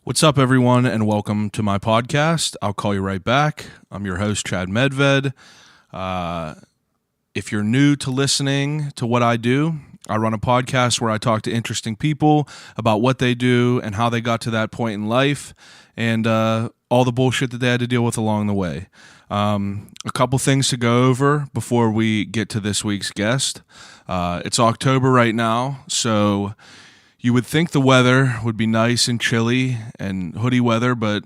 What's up, everyone, and welcome to my podcast. I'll call you right back. I'm your host, Chad Medved. If you're new to listening to what I do, I run a podcast where I talk to interesting people about what they do and how they got to that point in life and all the bullshit that they had to deal with along the way. A couple things to go over before we get to this week's guest. It's October right now, so you would think the weather would be nice and chilly and hoodie weather, but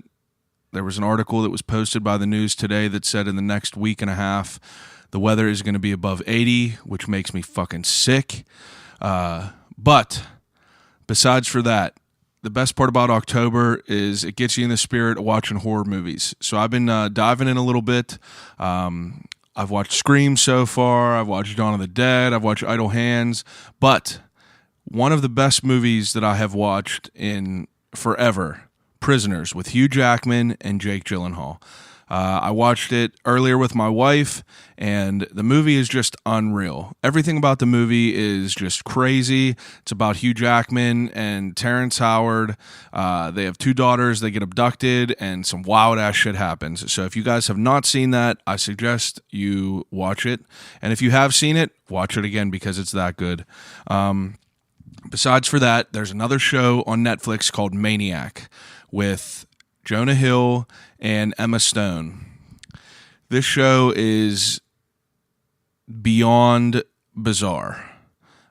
there was an article that was posted by the news today that said in the next week and a half, the weather is going to be above 80, which makes me fucking sick. But besides for that, the best part about October is it gets you in the spirit of watching horror movies. So I've been diving in a little bit. I've watched Scream so far. I've watched Dawn of the Dead. I've watched Idle Hands. But one of the best movies that I have watched in forever, Prisoners, with Hugh Jackman and Jake Gyllenhaal. I watched it earlier with my wife, and the movie is just unreal. Everything about the movie is just crazy. It's about Hugh Jackman and Terrence Howard. They have two daughters. They get abducted, and some wild-ass shit happens. So if you guys have not seen that, I suggest you watch it. And if you have seen it, watch it again because it's that good. Besides for that, there's another show on Netflix called Maniac with Jonah Hill and Emma Stone. This show is beyond bizarre.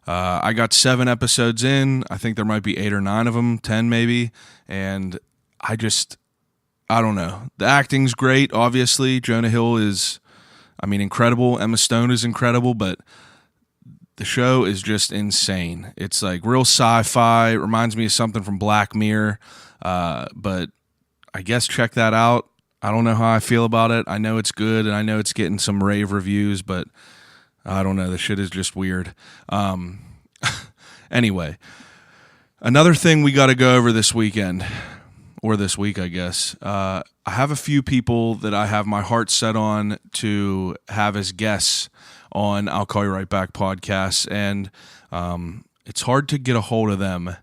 I got 7 episodes in. I think there might be 8 or 9 of them, 10 maybe. And I don't know. The acting's great, obviously. Jonah Hill is, incredible. Emma Stone is incredible, but the show is just insane. It's like real sci-fi. It reminds me of something from Black Mirror. But I guess check that out. I don't know how I feel about it. I know it's good, and I know it's getting some rave reviews, but I don't know. The shit is just weird. Anyway, another thing we got to go over this weekend, or this week, I guess. I have a few people that I have my heart set on to have as guests on I'll Call You Right Back podcasts, and it's hard to get a hold of them.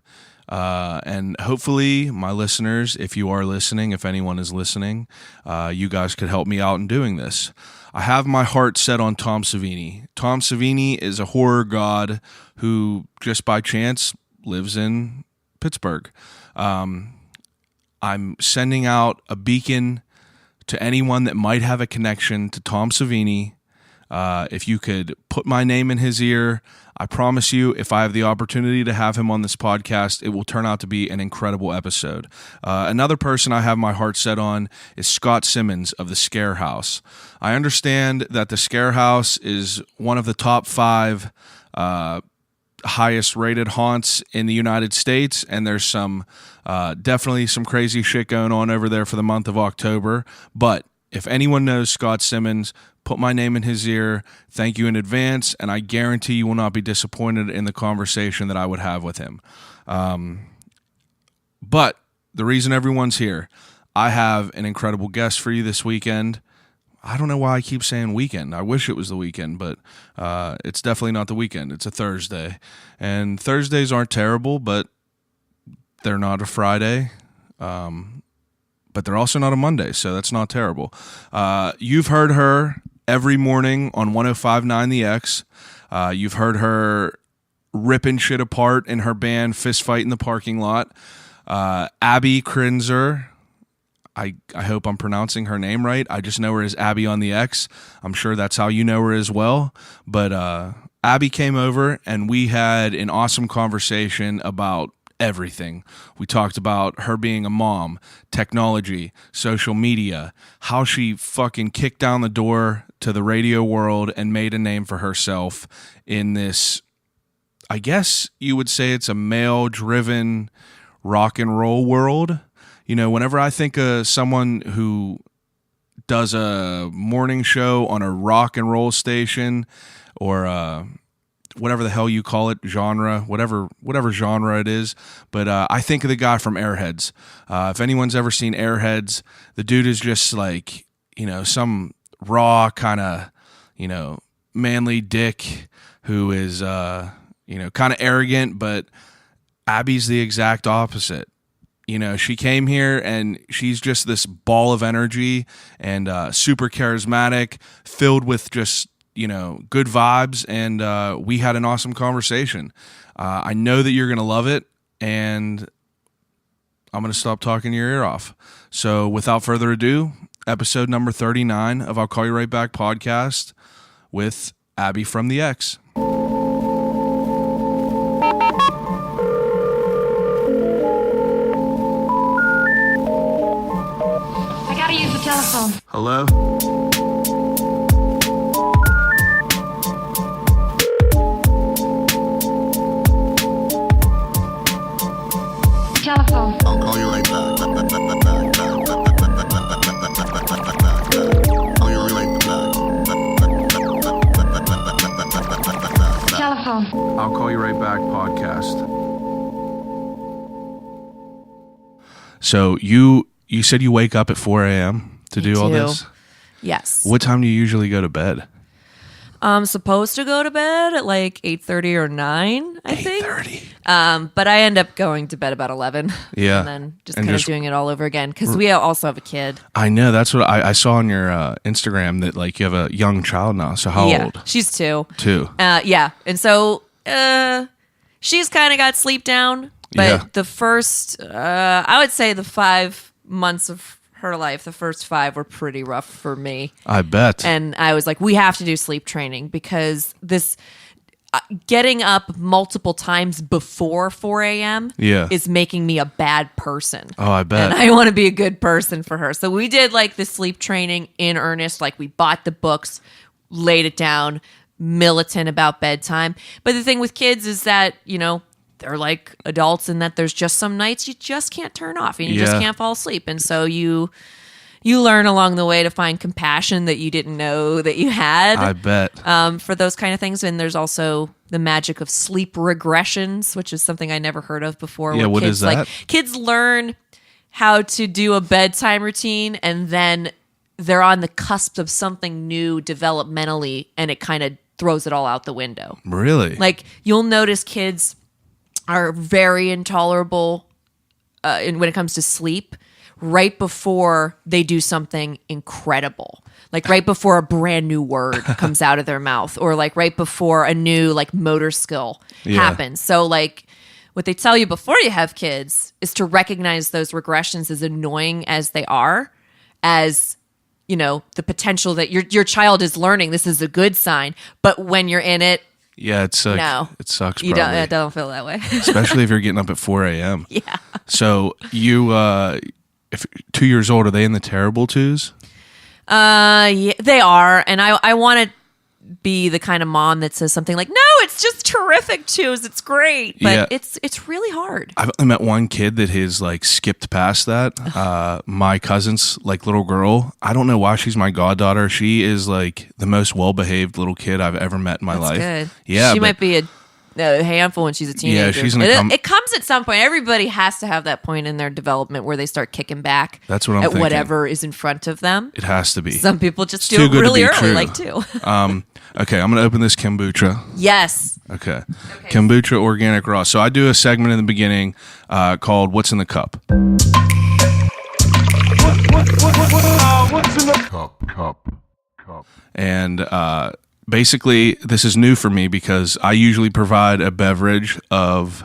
And hopefully my listeners, if you are listening, if anyone is listening, you guys could help me out in doing this. I have my heart set on Tom Savini. Tom Savini is a horror god who just by chance lives in Pittsburgh. I'm sending out a beacon to anyone that might have a connection to Tom Savini. If you could put my name in his ear, I promise you, if I have the opportunity to have him on this podcast, it will turn out to be an incredible episode. Another person I have my heart set on is Scott Simmons of the Scare House. I understand that the Scare House is one of the top 5 highest rated haunts in the United States, and there's definitely some crazy shit going on over there for the month of October. But if anyone knows Scott Simmons, put my name in his ear. Thank you in advance, and I guarantee you will not be disappointed in the conversation that I would have with him. But the reason everyone's here, I have an incredible guest for you this weekend. I don't know why I keep saying weekend. I wish it was the weekend, but it's definitely not the weekend. It's a Thursday. And Thursdays aren't terrible, but they're not a Friday. But they're also not a Monday, so that's not terrible. You've heard her every morning on 105.9 The X. You've heard her ripping shit apart in her band Fist Fight in the Parking Lot. Abby Krinzer. I hope I'm pronouncing her name right. I just know her as Abby on The X. I'm sure that's how you know her as well. But Abby came over, and we had an awesome conversation about everything. We talked about her being a mom, technology, social media, how she fucking kicked down the door to the radio world and made a name for herself in this, I guess you would say it's a male-driven rock and roll world. You know, whenever I think of someone who does a morning show on a rock and roll station or whatever the hell you call it, genre, whatever genre it is. But I think of the guy from Airheads. If anyone's ever seen Airheads, the dude is just like, some raw kind of, manly dick who is, kind of arrogant, but Abby's the exact opposite. she came here and she's just this ball of energy and super charismatic, filled with just, good vibes. And we had an awesome conversation. I know that you're going to love it, and I'm going to stop talking your ear off. So without further ado, episode number 39 of I'll Call You Right Back podcast with Abby from the X. Telephone. Hello? Telephone. I'll call you right back. Call you right back. Telephone. I'll Call You Right Back podcast. So you said you wake up at 4 a.m. to do all this? Yes. What time do you usually go to bed? I'm supposed to go to bed at like 8:30 or 9, I think. 8:30. But I end up going to bed about 11. Yeah. And then just kind of doing it all over again because we also have a kid. I know. That's what I saw on your Instagram, that like you have a young child now. So how old? She's 2. 2. Yeah. And so she's kind of got sleep down. But the first, I would say the 5 months of her life, the first 5 were pretty rough for me. I bet. And I was like, we have to do sleep training because this getting up multiple times before 4 a.m. is making me a bad person. Oh, I bet. And I want to be a good person for her. So we did like the sleep training in earnest. Like we bought the books, laid it down, militant about bedtime. But the thing with kids is that, they're like adults in that there's just some nights you just can't turn off and you just can't fall asleep. And so you learn along the way to find compassion that you didn't know that you had. I bet. For those kind of things. And there's also the magic of sleep regressions, which is something I never heard of before. Yeah, what is that? Like, kids learn how to do a bedtime routine and then they're on the cusp of something new developmentally and it kind of throws it all out the window. Really? Like you'll notice kids are very intolerable when it comes to sleep right before they do something incredible. Like right before a brand new word comes out of their mouth or like right before a new like motor skill happens. So like what they tell you before you have kids is to recognize those regressions, as annoying as they are, as the potential that your child is learning. This is a good sign. But when you're in it, yeah, it's like, it sucks. You probably. don't feel that way. Especially if you're getting up at 4 a.m. Yeah. So you, if 2 years old, are they in the terrible 2s? Yeah, they are. And I want to be the kind of mom that says something like, no, it's just terrific 2s. It's great. But it's really hard. I've only met one kid that has like skipped past that. My cousin's like little girl. I don't know why she's my goddaughter. She is like the most well-behaved little kid I've ever met in my life. Good. Yeah, she might be a handful when she's a teenager. Yeah, she's gonna come. It comes at some point. Everybody has to have that point in their development where they start kicking back. That's what I'm at thinking. Whatever is in front of them. It has to be. Some people just It's do too it good to really be early, true. like 2. Okay, I'm gonna open this kombucha. Yes. Okay. Kombucha organic raw. So I do a segment in the beginning called "What's in the Cup." What's in the cup? And basically, this is new for me because I usually provide a beverage of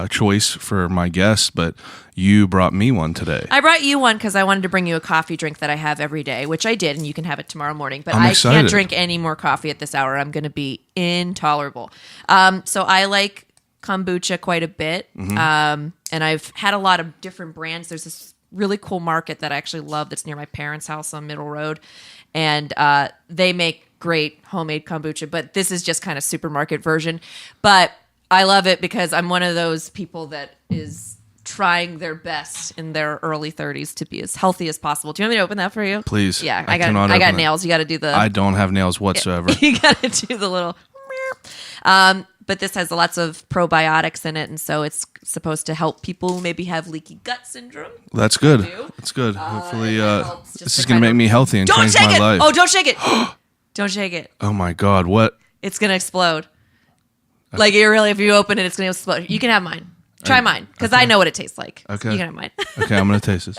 choice for my guests, but you brought me one today. I brought you one because I wanted to bring you a coffee drink that I have every day, which I did, and you can have it tomorrow morning. But I'm I excited. can't drink any more coffee at this hour. I'm going to be intolerable. So I like kombucha quite a bit, and I've had a lot of different brands. There's this really cool market that I actually love that's near my parents' house on Middle Road, and they make great homemade kombucha, but this is just kind of supermarket version. But I love it because I'm one of those people that is trying their best in their early 30s to be as healthy as possible. Do you want me to open that for you? Please. Yeah, I I got nails. You got to do the. I don't have nails whatsoever. You got to do the little. But this has lots of probiotics in it, and so it's supposed to help people who maybe have leaky gut syndrome. That's good. Do. That's good. Hopefully, helps just this to is going to kind make of- me healthy and Don't change shake my it! life. Oh, don't shake it! Don't shake it. Oh my God! What? It's gonna explode. Like, you really, if you open it, it's gonna explode. You can have mine. Try mine, because I know what it tastes like. Okay. You can have mine. Okay, I'm gonna taste this.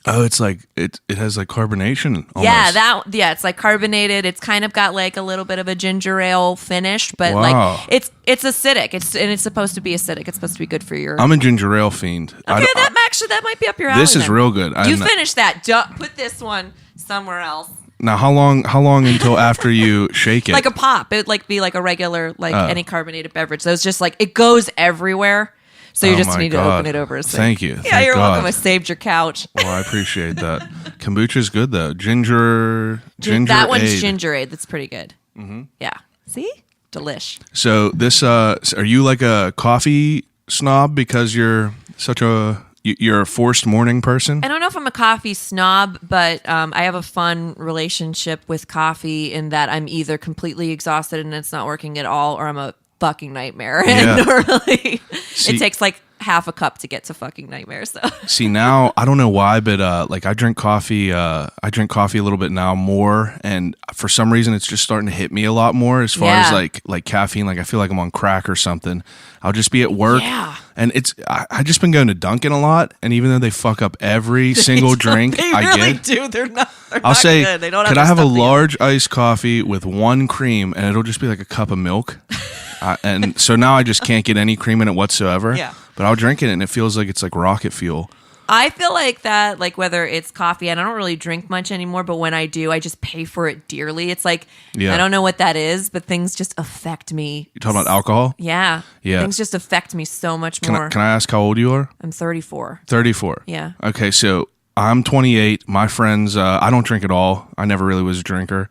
Oh, it's like it has like carbonation. Almost. Yeah, it's like carbonated. It's kind of got like a little bit of a ginger ale finish, but Wow. like it's acidic. It's supposed to be acidic. It's supposed to be good for your. I'm a ginger ale fiend. Okay, that might be up your alley. This is then. real good. You finish that. Put this one somewhere else. Now, how long until after you shake it? Like a pop. It would be like a regular any carbonated beverage. So it's just like it goes everywhere. So you Oh just my need to God. open it over a sink. Thank you. Yeah, Thank you're God. welcome. I saved your couch. Well, I appreciate that. Kombucha's good though. Ginger. That one's aid. ginger aid. That's pretty good. Mm-hmm. Yeah. See? Delish. So this, are you like a coffee snob because you're you're a forced morning person? I don't know if I'm a coffee snob, but I have a fun relationship with coffee in that I'm either completely exhausted and it's not working at all, or I'm a fucking nightmare. Yeah. And normally See- it takes like half a cup to get to fucking nightmare. So See, now I don't know why, but like I drink coffee a little bit now more, and for some reason it's just starting to hit me a lot more as far as like caffeine. Like I feel like I'm on crack or something. I'll just be at work, and I just been going to Dunkin' a lot, and even though they fuck up every single drink they I really get, do. They're not I'll say, good. They don't could their I have a stuff together. large iced coffee with one cream, and it'll just be like a cup of milk. And so now I just can't get any cream in it whatsoever. Yeah. But I'll drink it, and it feels like it's like rocket fuel. I feel like that, like whether it's coffee, and I don't really drink much anymore, but when I do, I just pay for it dearly. It's like, Yeah. I don't know what that is, but things just affect me. You talking about alcohol? Yeah. Yeah. Things just affect me so much Can more. I ask how old you are? I'm 34. 34. Yeah. Okay, so I'm 28. My friends, I don't drink at all. I never really was a drinker.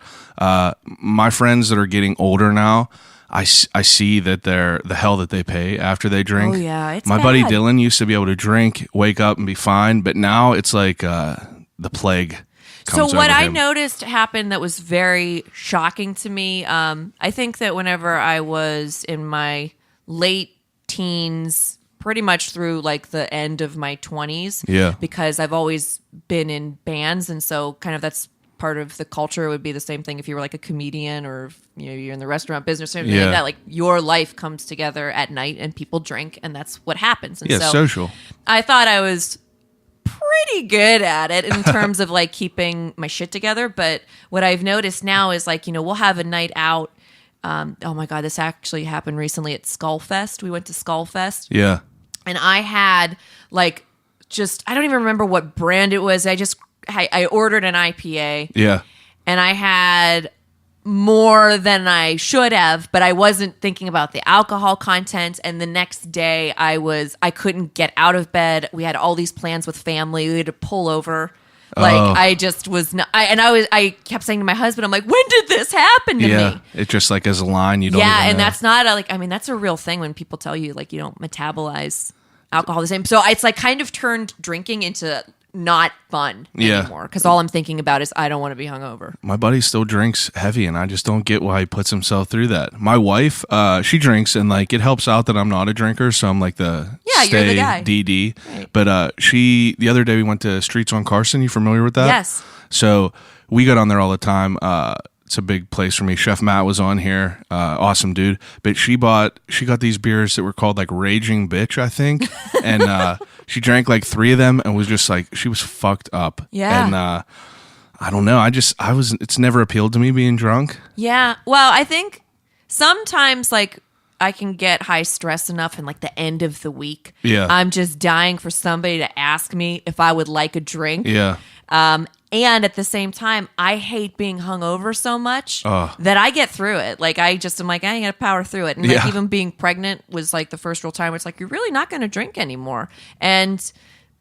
My friends that are getting older now, I see that the hell that they pay after they drink. Oh, yeah, it's My buddy bad. Dylan used to be able to drink, wake up, and be fine, but now it's like the plague comes So what over I him. noticed happened that was very shocking to me. I think that whenever I was in my late teens, pretty much through like the end of my 20s, Yeah. because I've always been in bands, and so kind of that's part of the culture. It would be the same thing if you were like a comedian, or if, you're in the restaurant business or anything Yeah. like that. Like your life comes together at night and people drink, and that's what happens. And Yeah, so social. I thought I was pretty good at it in terms of like keeping my shit together. But what I've noticed now is like, we'll have a night out. Oh my God, this actually happened recently at Skullfest. We went to Skullfest, Yeah. and I had like I don't even remember what brand it was. I ordered an IPA, Yeah. and I had more than I should have, but I wasn't thinking about the alcohol content. And the next day I couldn't get out of bed. We had all these plans with family. We had to pull over. Like I just was not, I kept saying to my husband, I'm like, when did this happen to Yeah. me? It just like as a line you don't Yeah. even And know. that's not that's a real thing when people tell you like you don't metabolize alcohol the same. So it's like kind of turned drinking into not fun anymore, because all I'm thinking about is I don't want to be hungover. My buddy still drinks heavy, and I just don't get why he puts himself through that. My wife, she drinks, and like it helps out that I'm not a drinker, so I'm like the Yeah, you're the guy. DD. Right. But the other day we went to Streets on Carson. You familiar with that? Yes. So we go down there all the time. It's a big place for me. Chef Matt was on here, awesome dude. But she got these beers that were called like Raging Bitch, I think, and she drank like 3 of them and was just like she was fucked up. Yeah. And I don't know. It's never appealed to me being drunk. Yeah. Well, I think sometimes like I can get high stress enough in like the end of the week. Yeah. I'm just dying for somebody to ask me if I would like a drink. Yeah. And at the same time, I hate being hungover so much that I get through it. Like I'm like, I gotta power through it. And like Yeah. even being pregnant was like the first real time where it's like, you're really not gonna drink anymore. And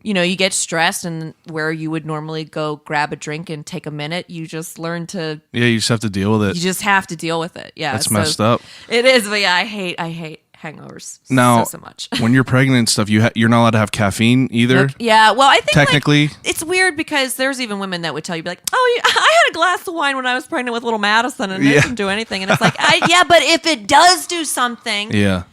you get stressed, and where you would normally go grab a drink and take a minute, you just learn to, Yeah, you just have to deal with it. you just have to deal with it. Yeah. That's messed up. It is, but yeah, I hate hangovers Now, so much. when you're pregnant and stuff, you're not allowed to have caffeine either. Yeah, well, I think Technically. like, it's weird because there's even women that would tell you, be like, "Oh, I had a glass of wine when I was pregnant with little Madison, and it Yeah. didn't do anything." And it's like, yeah, but if it does do something, Yeah.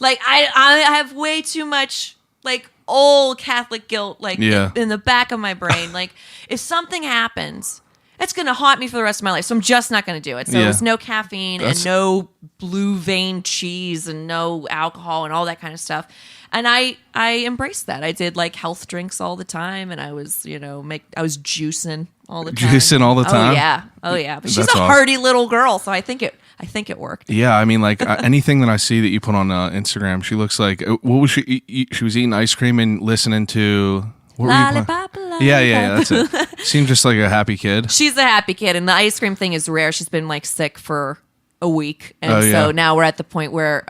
like I have way too much like old Catholic guilt, like Yeah. in the back of my brain. Like if something happens it's going to haunt me for the rest of my life. So I'm just not going to do it. So Yeah. it was no caffeine and no blue vein cheese and no alcohol and all that kind of stuff. And I embraced that. I did like health drinks all the time, and I was, I was juicing all the time. Juicing all the time? Oh yeah. But she's That's a awesome. hardy little girl, so I think it worked. Yeah, I mean, like anything that I see that you put on Instagram, she looks like what was she? She was eating ice cream and listening to. What were you playing? Lollipop. Yeah, that's it. Seemed just like a happy kid. She's a happy kid, and the ice cream thing is rare. She's been like sick for a week, and Oh, so yeah. now we're at the point where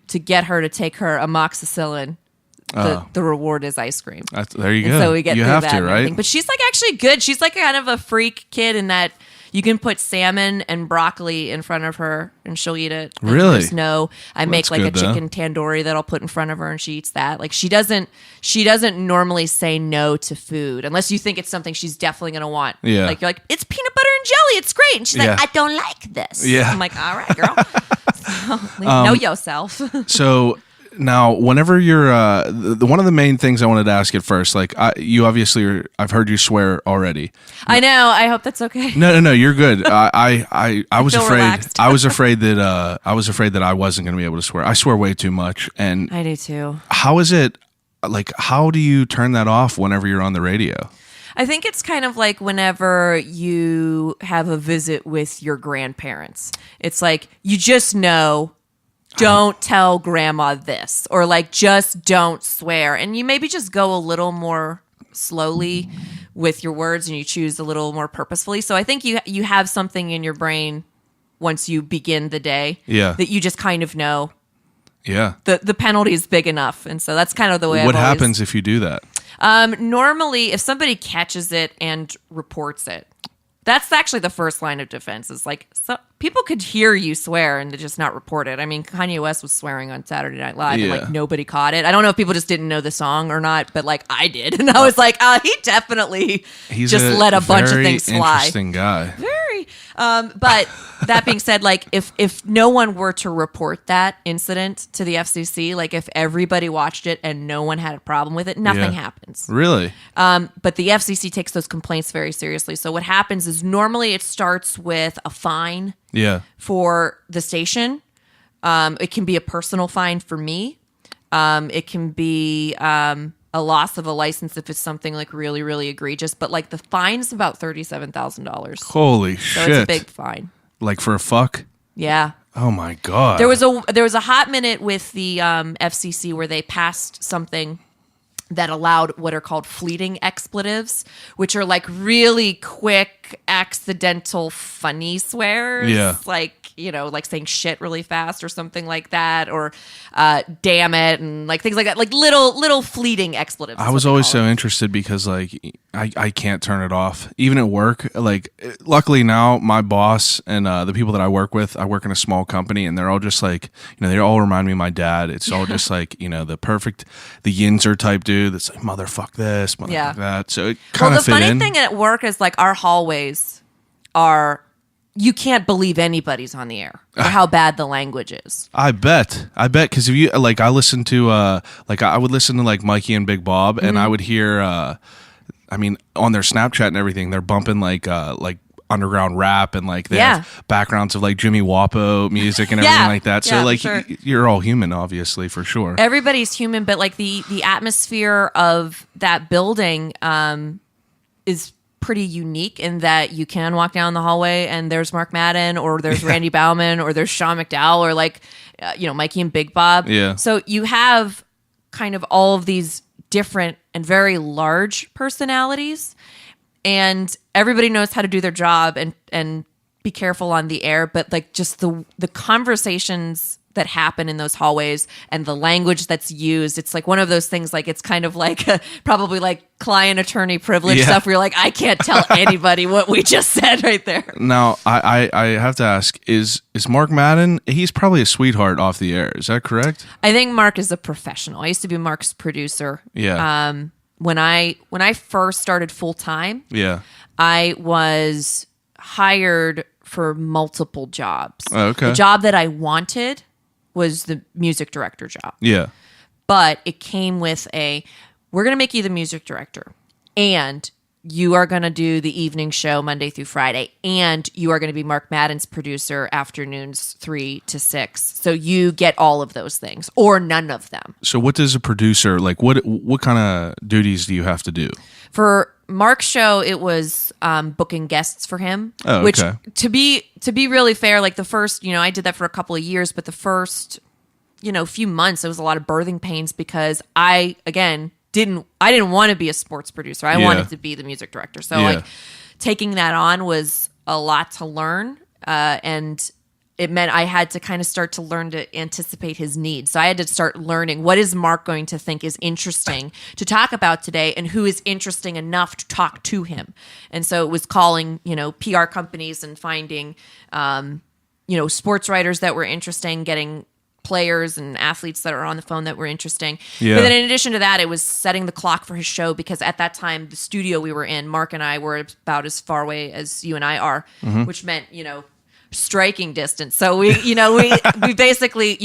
to get her to take her amoxicillin, the reward is ice cream. There you And go. so we get you through have that to, and right? everything. But she's like actually good. She's like kind of a freak kid in that you can put salmon and broccoli in front of her and she'll eat it. And Really? there's no, I make that's like a good, though. chicken tandoori that I'll put in front of her and she eats that. Like she doesn't normally say no to food unless you think it's something she's definitely going to want. Yeah. Like you're like, it's peanut butter and jelly. It's great. And she's Yeah. like, I don't like this. Yeah. I'm like, all right, girl. So, know yourself. So now, whenever you're one of the main things I wanted to ask at first, like you obviously I've heard you swear already. I know. I hope that's okay. No, you're good. I was feel afraid. relaxed. I was afraid that I wasn't going to be able to swear. I swear way too much. And I do too. how is it? Like, how do you turn that off whenever you're on the radio? I think it's kind of like whenever you have a visit with your grandparents. It's like you just know, don't tell grandma this, or like just don't swear. And you maybe just go a little more slowly with your words and you choose a little more purposefully. So I think you have something in your brain once you begin the day that you just kind of know Yeah. the penalty is big enough. And so that's kind of the way What I've always- happens if you do that? Normally, if somebody catches it and reports it, that's actually the first line of defense. Is like people could hear you swear and just not report it. I mean, Kanye West was swearing on Saturday Night Live and Yeah. like nobody caught it. I don't know if people just didn't know the song or not, but like I did, and I was like, he definitely He's just let a bunch of very things fly. Interesting guy. Very. But that being said, like if no one were to report that incident to the FCC, like if everybody watched it and no one had a problem with it, nothing Yeah. happens. Really? But the FCC takes those complaints very seriously. So what happens is normally it starts with a fine Yeah. for the station. It can be a personal fine for me. It can be a loss of a license if it's something like really, really egregious. But like the fine's about $37,000. Holy So shit! it's a big fine. Like for a fuck? Yeah. Oh my god! There was a hot minute with the FCC where they passed something that allowed what are called fleeting expletives, which are like really quick, accidental, funny swears. Yeah. Like, like saying shit really fast or something like that, or damn it, and like things like that. Like little fleeting expletives. I was always so interested because like I can't turn it off even at work. Like luckily now my boss and the people that I work with, I work in a small company and they're all just like they all remind me of my dad. It's all just like the Yinzer type dude that's like motherfuck this, motherfuck that. So it kind Well, of the fit funny in. thing at work is like our hallways are. You can't believe anybody's on the air or how bad the language is. I bet because if you like I listen to I would listen to like Mikey and Big Bob and I would hear I mean on their Snapchat and everything they're bumping like underground rap and like they have backgrounds of like Jimmy Wapo music and everything like that. So Yeah, like for sure. you're all human obviously for sure. Everybody's human, but like the atmosphere of that building is pretty unique in that you can walk down the hallway and there's Marc Madden or there's Randy Bauman or there's Sean McDowell or like Mikey and Big Bob. Yeah. So you have kind of all of these different and very large personalities, and everybody knows how to do their job and be careful on the air, but like just the conversations that happen in those hallways and the language that's used, it's like one of those things, like it's kind of like probably like client attorney privilege stuff where you're like, I can't tell anybody what we just said right there. Now I have to ask, is Marc Madden, he's probably a sweetheart off the air, is that correct? I think Mark is a professional. I used to be Mark's producer. Yeah. When I first started full time, Yeah. I was hired for multiple jobs. Oh, okay. The job that I wanted was the music director job. Yeah. But it came with we're going to make you the music director and you are going to do the evening show Monday through Friday, and you are going to be Mark Madden's producer afternoons 3 to 6. So you get all of those things or none of them. So what does a producer like? What kind of duties do you have to do? For Mark's show, it was booking guests for him. Oh, which okay. to be really fair, like the first, I did that for a couple of years, but the first, few months, it was a lot of birthing pains because I didn't want to be a sports producer. I wanted to be the music director. So like taking that on was a lot to learn. And it meant I had to kind of start to learn to anticipate his needs. So I had to start learning what is Mark going to think is interesting to talk about today and who is interesting enough to talk to him. And so it was calling, PR companies and finding, sports writers that were interesting, getting players and athletes that are on the phone that were interesting. Yeah. But then in addition to that, it was setting the clock for his show because at that time, the studio we were in, Mark and I were about as far away as you and I are, which meant, striking distance. So we basically,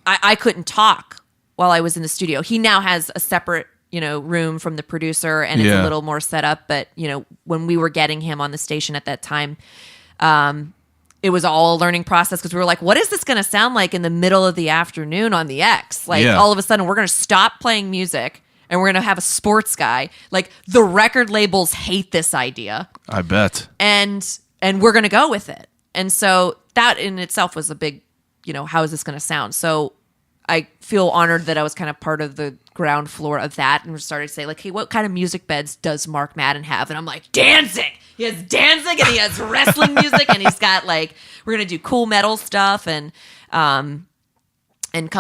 I couldn't talk while I was in the studio. He now has a separate, room from the producer and it's a little more set up. But, when we were getting him on the station at that time, it was all a learning process because we were like, what is this going to sound like in the middle of the afternoon on the X? Like all of a sudden we're going to stop playing music and we're going to have a sports guy. Like the record labels hate this idea. I bet. And we're going to go with it. And so that in itself was a big, how is this going to sound? So I feel honored that I was kind of part of the ground floor of that and started to say like, hey, what kind of music beds does Mark Madden have? And I'm like, dancing. He has dancing and he has wrestling music and he's got like, we're going to do cool metal stuff and come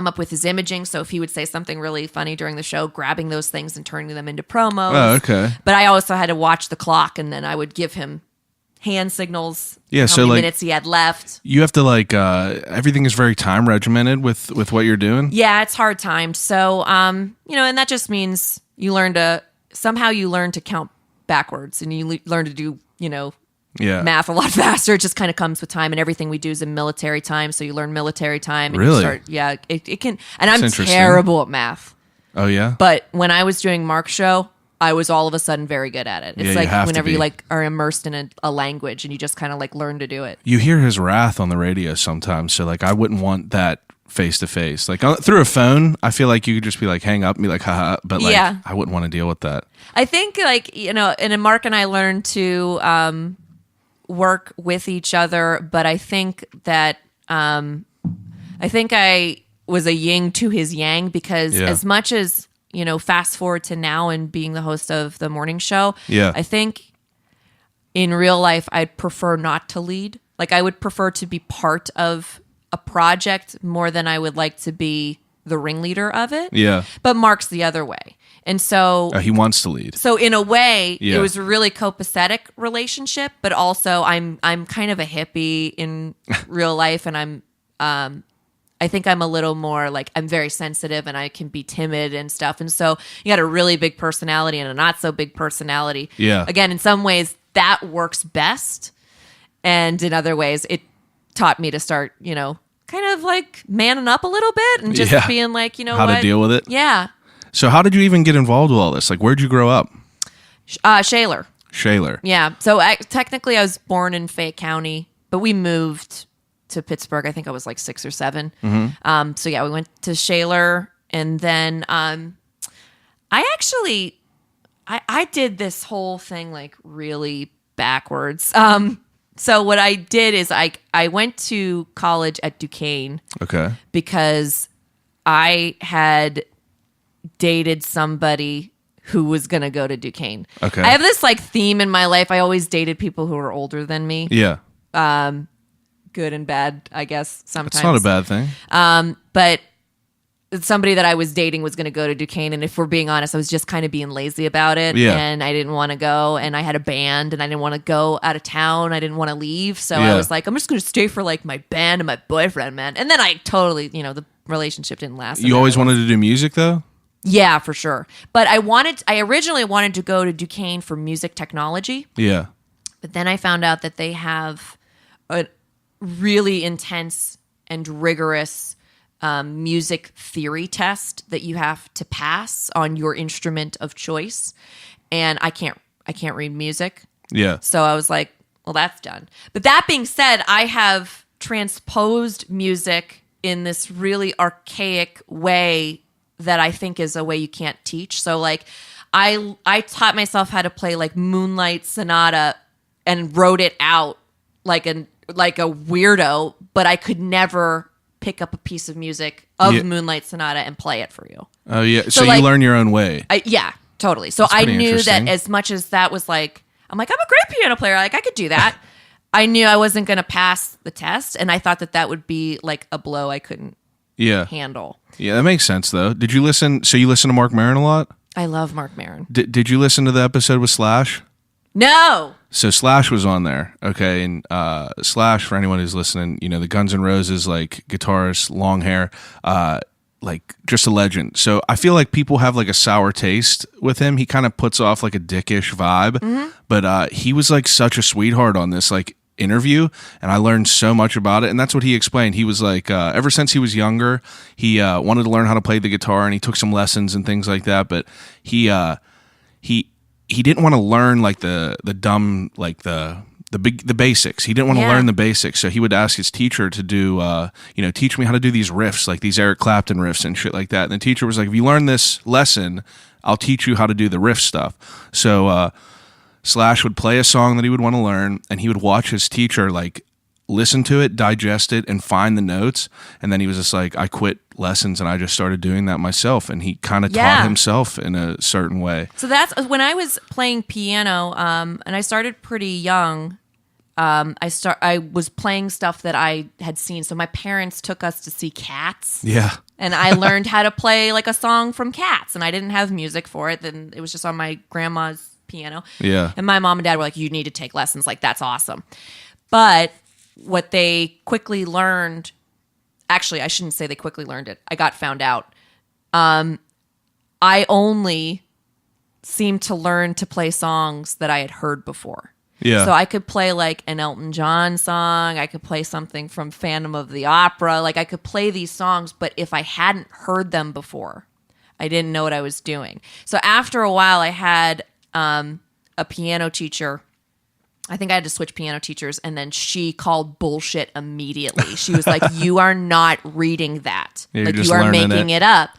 up with his imaging. So if he would say something really funny during the show, grabbing those things and turning them into promos. Oh, okay. But I also had to watch the clock and then I would give him hand signals. Yeah, how many minutes he had left. You have to like everything is very time regimented with what you're doing. Yeah, it's hard timed. So and that just means you learn to count backwards and you learn to do math a lot faster. It just kind of comes with time, and everything we do is in military time. So you learn military time. And really? You start, it can. And I'm terrible at math. Oh yeah. But when I was doing Mark's show, I was all of a sudden very good at it. It's like whenever you like are immersed in a language and you just kind of like learn to do it. You hear his wrath on the radio sometimes, so like I wouldn't want that face to face. Like through a phone, I feel like you could just be like hang up and be like haha, but like I wouldn't want to deal with that. I think like and then Mark and I learned to work with each other, but I think that I was a yin to his yang because as much as fast forward to now and being the host of the morning show. Yeah. I think in real life, I'd prefer not to lead. Like I would prefer to be part of a project more than I would like to be the ringleader of it. Yeah. But Mark's the other way. And so he wants to lead. So in a way, it was a really copacetic relationship, but also I'm kind of a hippie in real life and I think I'm a little more like I'm very sensitive and I can be timid and stuff. And so you got a really big personality and a not so big personality. Yeah. Again, in some ways that works best. And in other ways it taught me to start, kind of like manning up a little bit and just being like, how to deal with it. Yeah. So how did you even get involved with all this? Like where'd you grow up? Shaler. Yeah. So technically I was born in Fayette County, but we moved to Pittsburgh. I think I was like 6 or 7. Mm-hmm. So yeah, we went to Shaler, and then I did this whole thing like really backwards. So what I did is I went to college at Duquesne. Okay. Because I had dated somebody who was going to go to Duquesne. Okay. I have this like theme in my life. I always dated people who were older than me. Yeah. Good and bad, I guess, sometimes. It's not a bad thing. But somebody that I was dating was going to go to Duquesne, and if we're being honest, I was just kind of being lazy about it, and I didn't want to go, and I had a band, and I didn't want to go out of town. I didn't want to leave, so I was like, I'm just going to stay for like my band and my boyfriend, man. And then I totally, the relationship didn't last. You always wanted to do music, though? Yeah, for sure. But I originally wanted to go to Duquesne for music technology. Yeah. But then I found out that they have a really intense and rigorous music theory test that you have to pass on your instrument of choice. And I I can't read music. Yeah. So I was like, well, that's done. But that being said, I have transposed music in this really archaic way that I think is a way you can't teach. So like I taught myself how to play like Moonlight Sonata and wrote it out like a weirdo, but I could never pick up a piece of music of Moonlight Sonata and play it for you. Oh yeah. So like, you learn your own way. Yeah, totally. So I knew that as much as that was like, I'm like, I'm a great piano player. Like I could do that. I knew I wasn't going to pass the test, and I thought that would be like a blow I couldn't handle. Yeah, that makes sense though. Did you listen? So you listen to Marc Maron a lot? I love Marc Maron. Did you listen to the episode with Slash? No. So Slash was on there, okay, and Slash, for anyone who's listening, you know, the Guns N' Roses like guitarist, long hair, like just a legend. So I feel like people have like a sour taste with him. He kind of puts off like a dickish vibe, but he was like such a sweetheart on this like interview, and I learned so much about it. And that's what he explained. He was like, ever since he was younger, he wanted to learn how to play the guitar, and he took some lessons and things like that. But he didn't want to learn like the dumb like the basics. He didn't want to learn the basics, so he would ask his teacher to do teach me how to do these riffs, like these Eric Clapton riffs and shit like that. And the teacher was like, if you learn this lesson, I'll teach you how to do the riff stuff. So Slash would play a song that he would want to learn, and he would watch his teacher like listen to it, digest it, and find the notes. And then he was just like, I quit lessons and I just started doing that myself. And he kind of taught himself in a certain way. So that's when I was playing piano, and I started pretty young. I was playing stuff that I had seen. So my parents took us to see Cats. Yeah. And I learned how to play like a song from Cats, and I didn't have music for it. Then it was just on my grandma's piano. Yeah. And my mom and dad were like, you need to take lessons. Like, that's awesome. But what they quickly learned, actually, I shouldn't say they quickly learned it. I got found out. I only seemed to learn to play songs that I had heard before. Yeah. So I could play like an Elton John song. I could play something from Phantom of the Opera. Like I could play these songs, but if I hadn't heard them before, I didn't know what I was doing. So after a while, I had a piano teacher. I think I had to switch piano teachers, and then she called bullshit immediately. She was like, you are not reading that. Yeah, like, you are making it up.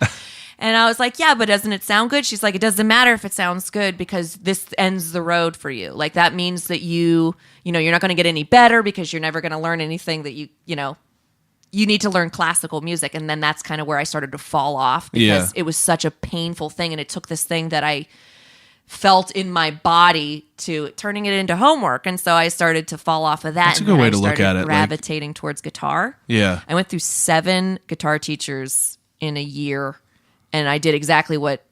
And I was like, yeah, but doesn't it sound good? She's like, it doesn't matter if it sounds good because this ends the road for you. Like, that means that you're not going to get any better because you're never going to learn anything that you need to learn classical music. And then that's kind of where I started to fall off because it was such a painful thing. And it took this thing that I felt in my body to turning it into homework. And so I started to fall off of that. That's a good way to look at it. Gravitating towards guitar. Yeah. I went through 7 guitar teachers in a year, and I did exactly what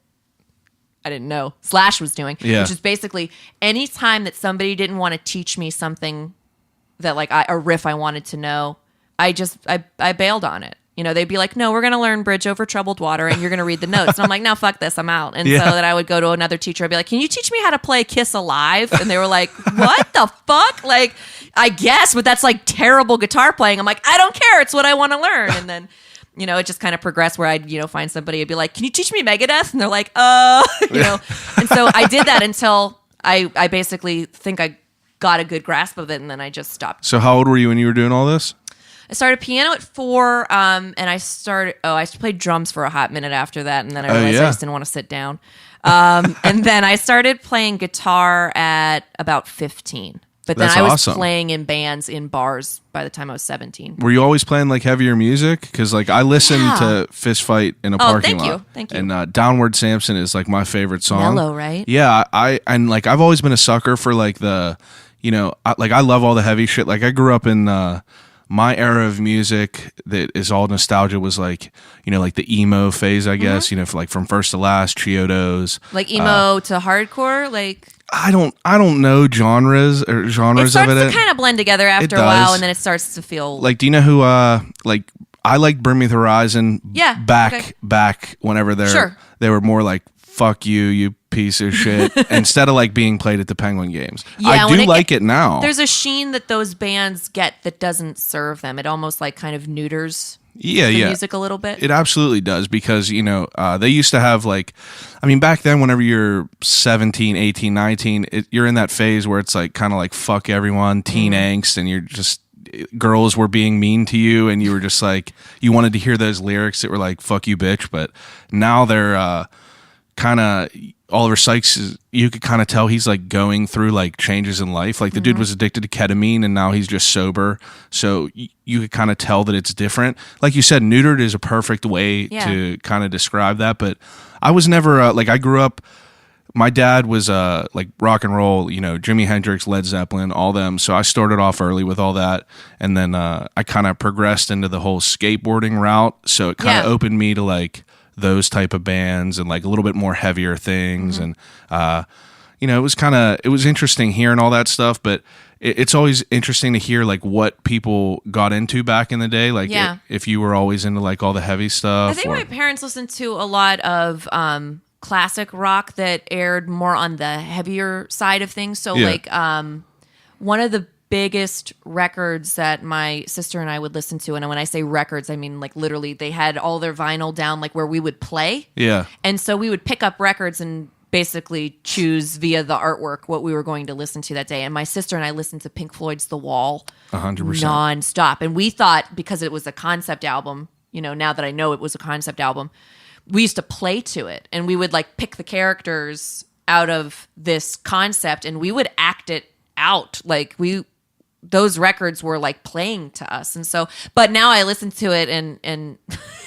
I didn't know Slash was doing, which is basically any time that somebody didn't want to teach me something that like a riff I wanted to know, I bailed on it. They'd be like, no, we're going to learn Bridge Over Troubled Water and you're going to read the notes. And I'm like, no, fuck this. I'm out. And so then I would go to another teacher. I'd be like, can you teach me how to play Kiss Alive? And they were like, what the fuck? Like, I guess, but that's like terrible guitar playing. I'm like, I don't care. It's what I want to learn. And then, it just kind of progressed where I'd, find somebody and be like, can you teach me Megadeth? And they're like, And so I did that until I basically think I got a good grasp of it. And then I just stopped. So how old were you when you were doing all this? I started piano at 4, and I played drums for a hot minute after that, and then I realized I just didn't want to sit down. And then I started playing guitar at about 15. But then That's I was awesome. playing in bands in bars by the time I was 17. Were you always playing like heavier music? Because like I listened to Fist Fight in a parking lot. Thank you. And Downward Samson is like my favorite song. Mellow, right? Yeah, I've always been a sucker for like the, I love all the heavy shit. Like I grew up in my era of music that is all nostalgia was like, like the emo phase, I guess, for like From First to Last, Chiodos. Like emo to hardcore, like I don't know genres of it. It starts to kind of blend together after a while, and then it starts to feel like. Do you know who? Like I liked Bring Me the Horizon. Yeah, back whenever they were more like fuck you, you piece of shit, instead of like being played at the Penguin games. Yeah, I do like it now. There's a sheen that those bands get that doesn't serve them. It almost like kind of neuters Yeah, the yeah. music a little bit? It absolutely does because, they used to have back then, whenever you're 17, 18, 19, you're in that phase where it's like kind of like fuck everyone, teen angst, and you're just, girls were being mean to you and you were just like, you wanted to hear those lyrics that were like, fuck you, bitch. But now they're kind of, Oliver Sykes, you could kind of tell he's like going through like changes in life. Like the dude was addicted to ketamine and now he's just sober. So you could kind of tell that it's different. Like you said, neutered is a perfect way to kind of describe that. But I was never I grew up, my dad was like rock and roll, Jimi Hendrix, Led Zeppelin, all them. So I started off early with all that. And then I kind of progressed into the whole skateboarding route. So it kind of opened me to like those type of bands and like a little bit more heavier things. And, it was interesting hearing all that stuff, but it's always interesting to hear like what people got into back in the day. Like if you were always into like all the heavy stuff. I think my parents listened to a lot of classic rock that aired more on the heavier side of things. So one of the biggest records that my sister and I would listen to, and when I say records, I mean like literally they had all their vinyl down like where we would play. Yeah. And so we would pick up records and basically choose via the artwork what we were going to listen to that day. And my sister and I listened to Pink Floyd's The Wall 100%. nonstop. And we thought because it was a concept album, now that I know it was a concept album, we used to play to it and we would like pick the characters out of this concept and we would act it out. Like those records were like playing to us. And so, but now I listen to it and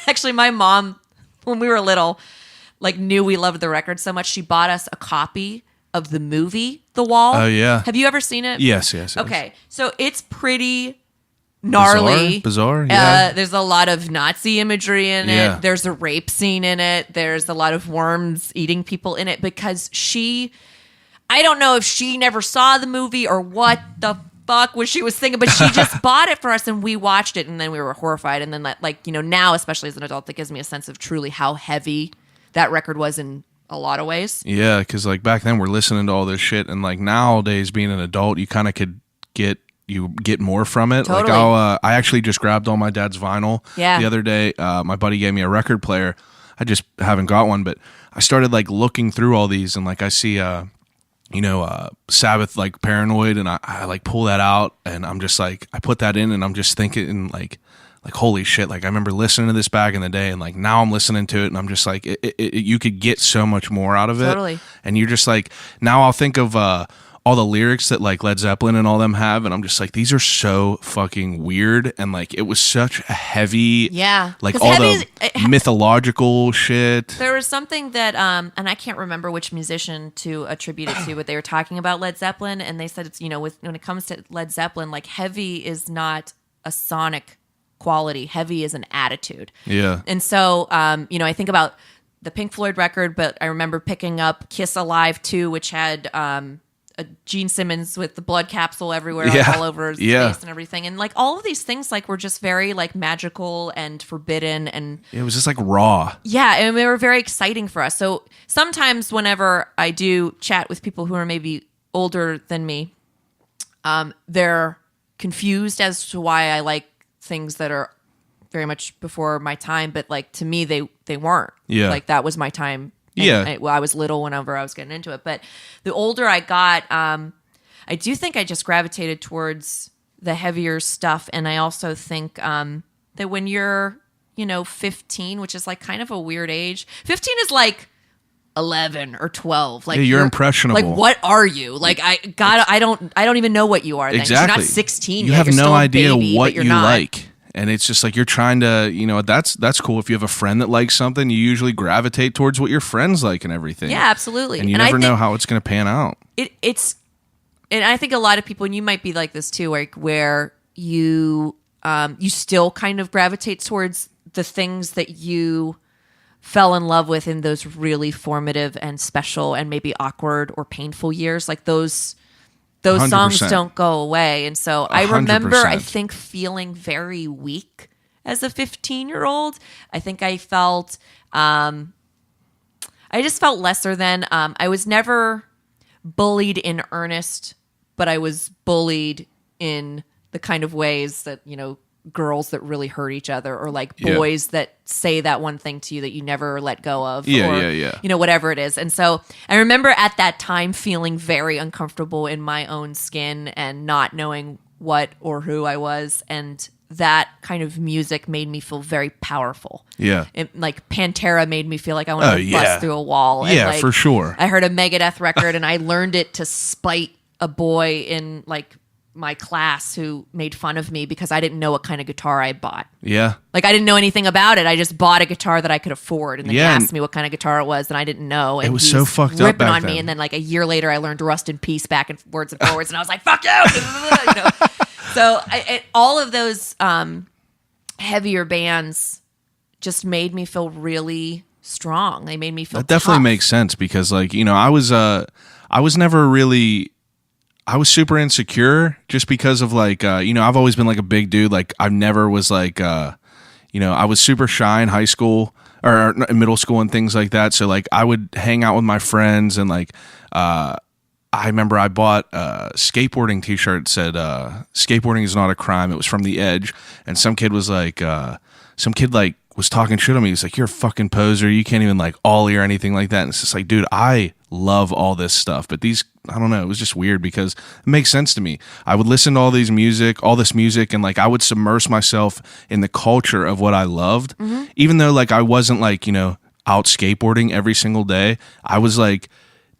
actually my mom, when we were little, like knew we loved the record so much. She bought us a copy of the movie, The Wall. Oh yeah. Have you ever seen it? Yes. Okay. So it's pretty gnarly. Bizarre. Yeah. There's a lot of Nazi imagery in Yeah. it. There's a rape scene in it. There's a lot of worms eating people in it because I don't know if she never saw the movie or what the fuck was she was thinking, but she just bought it for us and we watched it and then we were horrified. And then now, especially as an adult, that gives me a sense of truly how heavy that record was in a lot of ways. Yeah, because like back then we're listening to all this shit and like nowadays being an adult, you kind of could get more from it. Totally. Like I actually just grabbed all my dad's vinyl Yeah. the other day. My buddy gave me a record player. I just haven't got one, but I started like looking through all these and like I see Sabbath, like Paranoid, and I like pull that out and I'm just like, I put that in and I'm just thinking like holy shit, like I remember listening to this back in the day and like now I'm listening to it and I'm just like you could get so much more out of it. Totally. And you're just like, now I'll think of all the lyrics that like Led Zeppelin and all them have and I'm just like, these are so fucking weird and like it was such a heavy, like 'Cause all the mythological shit. There was something that, and I can't remember which musician to attribute it to, but they were talking about Led Zeppelin, and they said it's when it comes to Led Zeppelin, like heavy is not a sonic quality, heavy is an attitude. Yeah. And so, I think about the Pink Floyd record, but I remember picking up Kiss Alive 2, which had Gene Simmons with the blood capsule everywhere, like, all over his face and everything. And like all of these things like were just very like magical and forbidden and It was just like raw. yeah, and they were very exciting for us. So sometimes whenever I do chat with people who are maybe older than me, they're confused as to why I like things that are very much before my time, but like to me they weren't. Yeah. Like that was my time. And Yeah. I was little whenever I was getting into it. But the older I got, I do think I just gravitated towards the heavier stuff. And I also think that when you're, 15, which is like kind of a weird age, 15 is like 11 or 12. Like Yeah, you're impressionable. Like, what are you? Like, I don't even know what you are. Then. Exactly. You're not 16 You yet. have You're no still a idea baby, what but you're you not. like. And it's just like you're trying to, that's cool. If you have a friend that likes something, you usually gravitate towards what your friends like and everything. Yeah, absolutely. And you I never know think how it's going to pan out. It's, and I think a lot of people, and you might be like this too, like where you still kind of gravitate towards the things that you fell in love with in those really formative and special and maybe awkward or painful years. Like those songs 100%. don't go away. And so I remember, 100%. I think, feeling very weak as a 15-year-old. I think I felt, I just felt lesser than. I was never bullied in earnest, but I was bullied in the kind of ways that, girls that really hurt each other, or like Yeah. boys that say that one thing to you that you never let go of, Yeah, or yeah. you know, whatever it is. And so I remember at that time feeling very uncomfortable in my own skin and not knowing what or who I was, and that kind of music made me feel very powerful. Yeah. Like Pantera made me feel like I wanted to yeah. bust through a wall. And Yeah, like, for sure. I heard a Megadeth record and I learned it to spite a boy in like my class who made fun of me because I didn't know what kind of guitar I bought. Yeah. Like I didn't know anything about it. I just bought a guitar that I could afford, and then Yeah, he and asked me what kind of guitar it was, and I didn't know. And was he so fucked up ripping back on me, then. and then like a year later, I learned Rust in Peace back and forwards and forwards, and I was like, "Fuck you!" You know? So all of those heavier bands just made me feel really strong. They made me feel That definitely tough. makes sense because, like, you know, I was never really. I was super insecure just because of like, you know, I've always been like a big dude. Like I never was like, you know, I was super shy in high school or middle school and things like that. So like I would hang out with my friends and like, I remember I bought a skateboarding t-shirt that said, skateboarding is not a crime. It was from The Edge. And some kid was like, was talking shit on me. He's like, you're a fucking poser. You can't even like ollie or anything like that. And it's just like, dude, I love all this stuff. But these, I don't know, it was just weird because it makes sense to me. I would listen to all this music, and like I would submerge myself in the culture of what I loved. Even though like I wasn't like, you know, out skateboarding every single day. I was like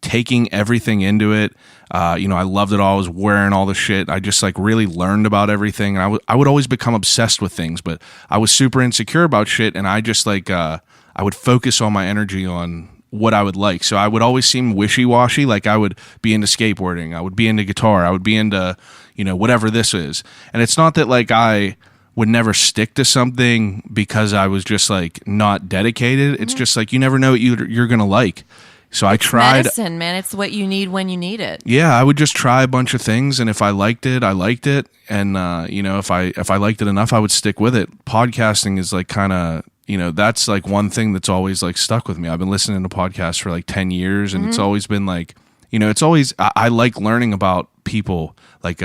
taking everything into it. You know, I loved it all. I was wearing all the shit. I just like really learned about everything. And I would always become obsessed with things, but I was super insecure about shit. And I just like, I would focus all my energy on what I would like. So I would always seem wishy-washy. Like I would be into skateboarding. I would be into guitar. I would be into, you know, whatever this is. And it's not that like I would never stick to something because I was just like not dedicated. It's just like, you never know what you're going to like. So I tried. Medicine, man. It's what you need when you need it. Yeah, I would just try a bunch of things, and if I liked it, I liked it, and you know, if I liked it enough, I would stick with it. Podcasting is like kind of, you know, that's like one thing that's always like stuck with me. I've been listening to podcasts for like 10 years, and it's always been like, you know, it's always I like learning about people. Like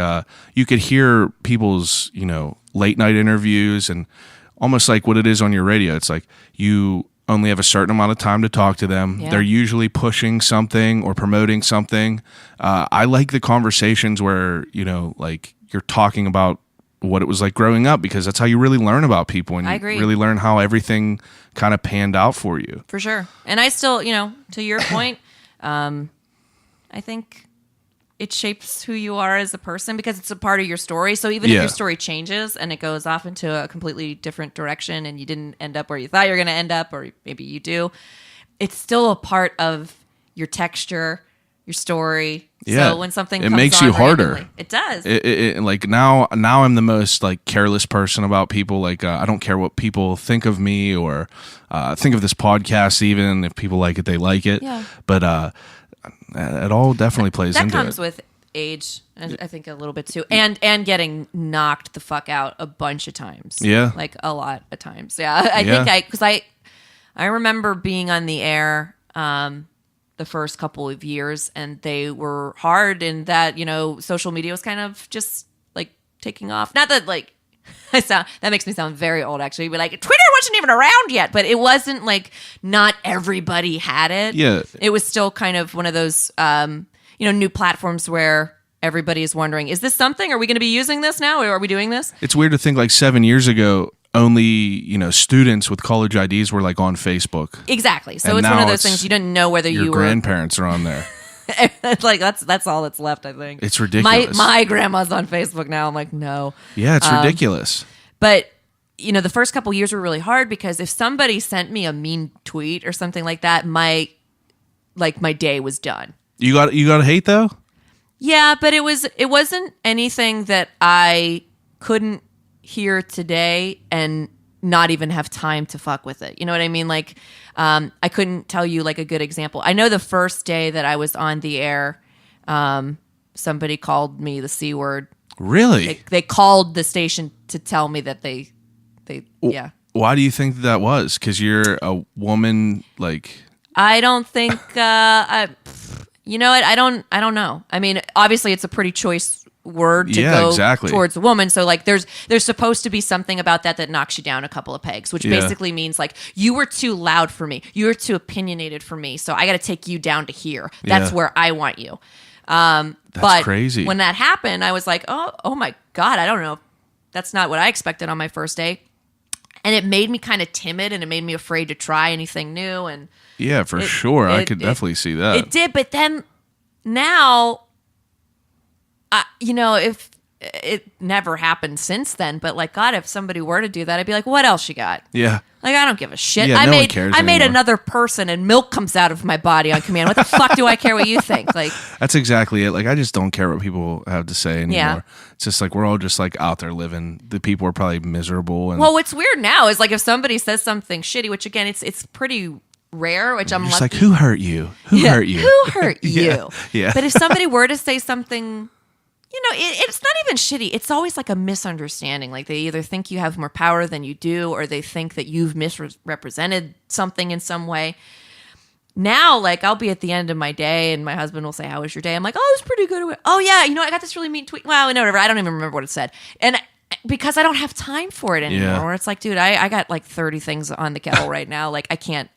you could hear people's, you know, late night interviews, and almost like what it is on your radio. It's like you only have a certain amount of time to talk to them. Yeah. They're usually pushing something or promoting something. I like the conversations where, you know, like you're talking about what it was like growing up, because that's how you really learn about people, and I you agree. really learn how everything kind of panned out for you. For sure. And I still, you know, to your point, I think it shapes who you are as a person because it's a part of your story. So even if Yeah. your story changes and it goes off into a completely different direction and you didn't end up where you thought you were going to end up, or maybe you do, it's still a part of your texture, your story. Yeah. So when something It comes makes on you harder. randomly, it does. It like now I'm the most like careless person about people. Like I don't care what people think of me or think of this podcast. Even if people like it, they like it. Yeah. But it all definitely plays That into comes it. with age, and I think a little bit too, and getting knocked the fuck out a bunch of times. Yeah. Like a lot of times. Yeah, I Yeah. think because I remember being on the air the first couple of years, and they were hard in that, you know, social media was kind of just like taking off. Not that like that makes me sound very old actually, but like Twitter wasn't even around yet, but it wasn't like not everybody had it. Yeah. It was still kind of one of those you know, new platforms where everybody is wondering, is this something? Are we going to be using this now? Or are we doing this? It's weird to think like 7 years ago, only, you know, students with college IDs were like on Facebook. Exactly. So And it's one now of those it's things you didn't know whether Your you were grandparents are on there. like that's all that's left, I think. It's ridiculous. My grandma's on Facebook now. I'm like, no. Yeah, it's ridiculous. But you know, the first couple years were really hard because if somebody sent me a mean tweet or something like that, my day was done. You got hate though? Yeah, but it wasn't anything that I couldn't hear today and not even have time to fuck with it. You know what I mean? Like, I couldn't tell you like a good example. I know the first day that I was on the air, somebody called me the C word. Really? They called the station to tell me that they yeah. Why do you think that was? Because you're a woman, like. I don't think you know what? I don't know. I mean, obviously it's a pretty choice word to Yeah, go exactly. towards a woman. So like there's supposed to be something about that knocks you down a couple of pegs, which Yeah. basically means like you were too loud for me. You were too opinionated for me. So I got to take you down to here. That's Yeah. where I want you. That's But crazy. when that happened, I was like, oh my God, I don't know. That's not what I expected on my first date. And it made me kind of timid and it made me afraid to try anything new. And Yeah, for sure. I could definitely see that. it did. But then now, if it never happened since then, but like, God, if somebody were to do that, I'd be like, what else you got? Yeah. Like, I don't give a shit. Yeah, no one cares I made anymore. another person and milk comes out of my body on command. What the fuck do I care what you think? Like, That's exactly it. Like, I just don't care what people have to say anymore. Yeah. It's just like we're all just like out there living. The people are probably miserable. And well, what's weird now is like if somebody says something shitty, which again, it's pretty rare, which I'm just lucky. like, who hurt you? Who hurt you? Who hurt you? Yeah, yeah. But if somebody were to say something, it's not even shitty. It's always like a misunderstanding. Like they either think you have more power than you do, or they think that you've misrepresented something in some way. Now, like I'll be at the end of my day and my husband will say, how was your day? I'm like, oh, it was pretty good. Oh yeah, I got this really mean tweet. Well, whatever. I don't even remember what it said. And because I don't have time for it anymore. Yeah. Where it's like, dude, I got like 30 things on the kettle right now. Like I can't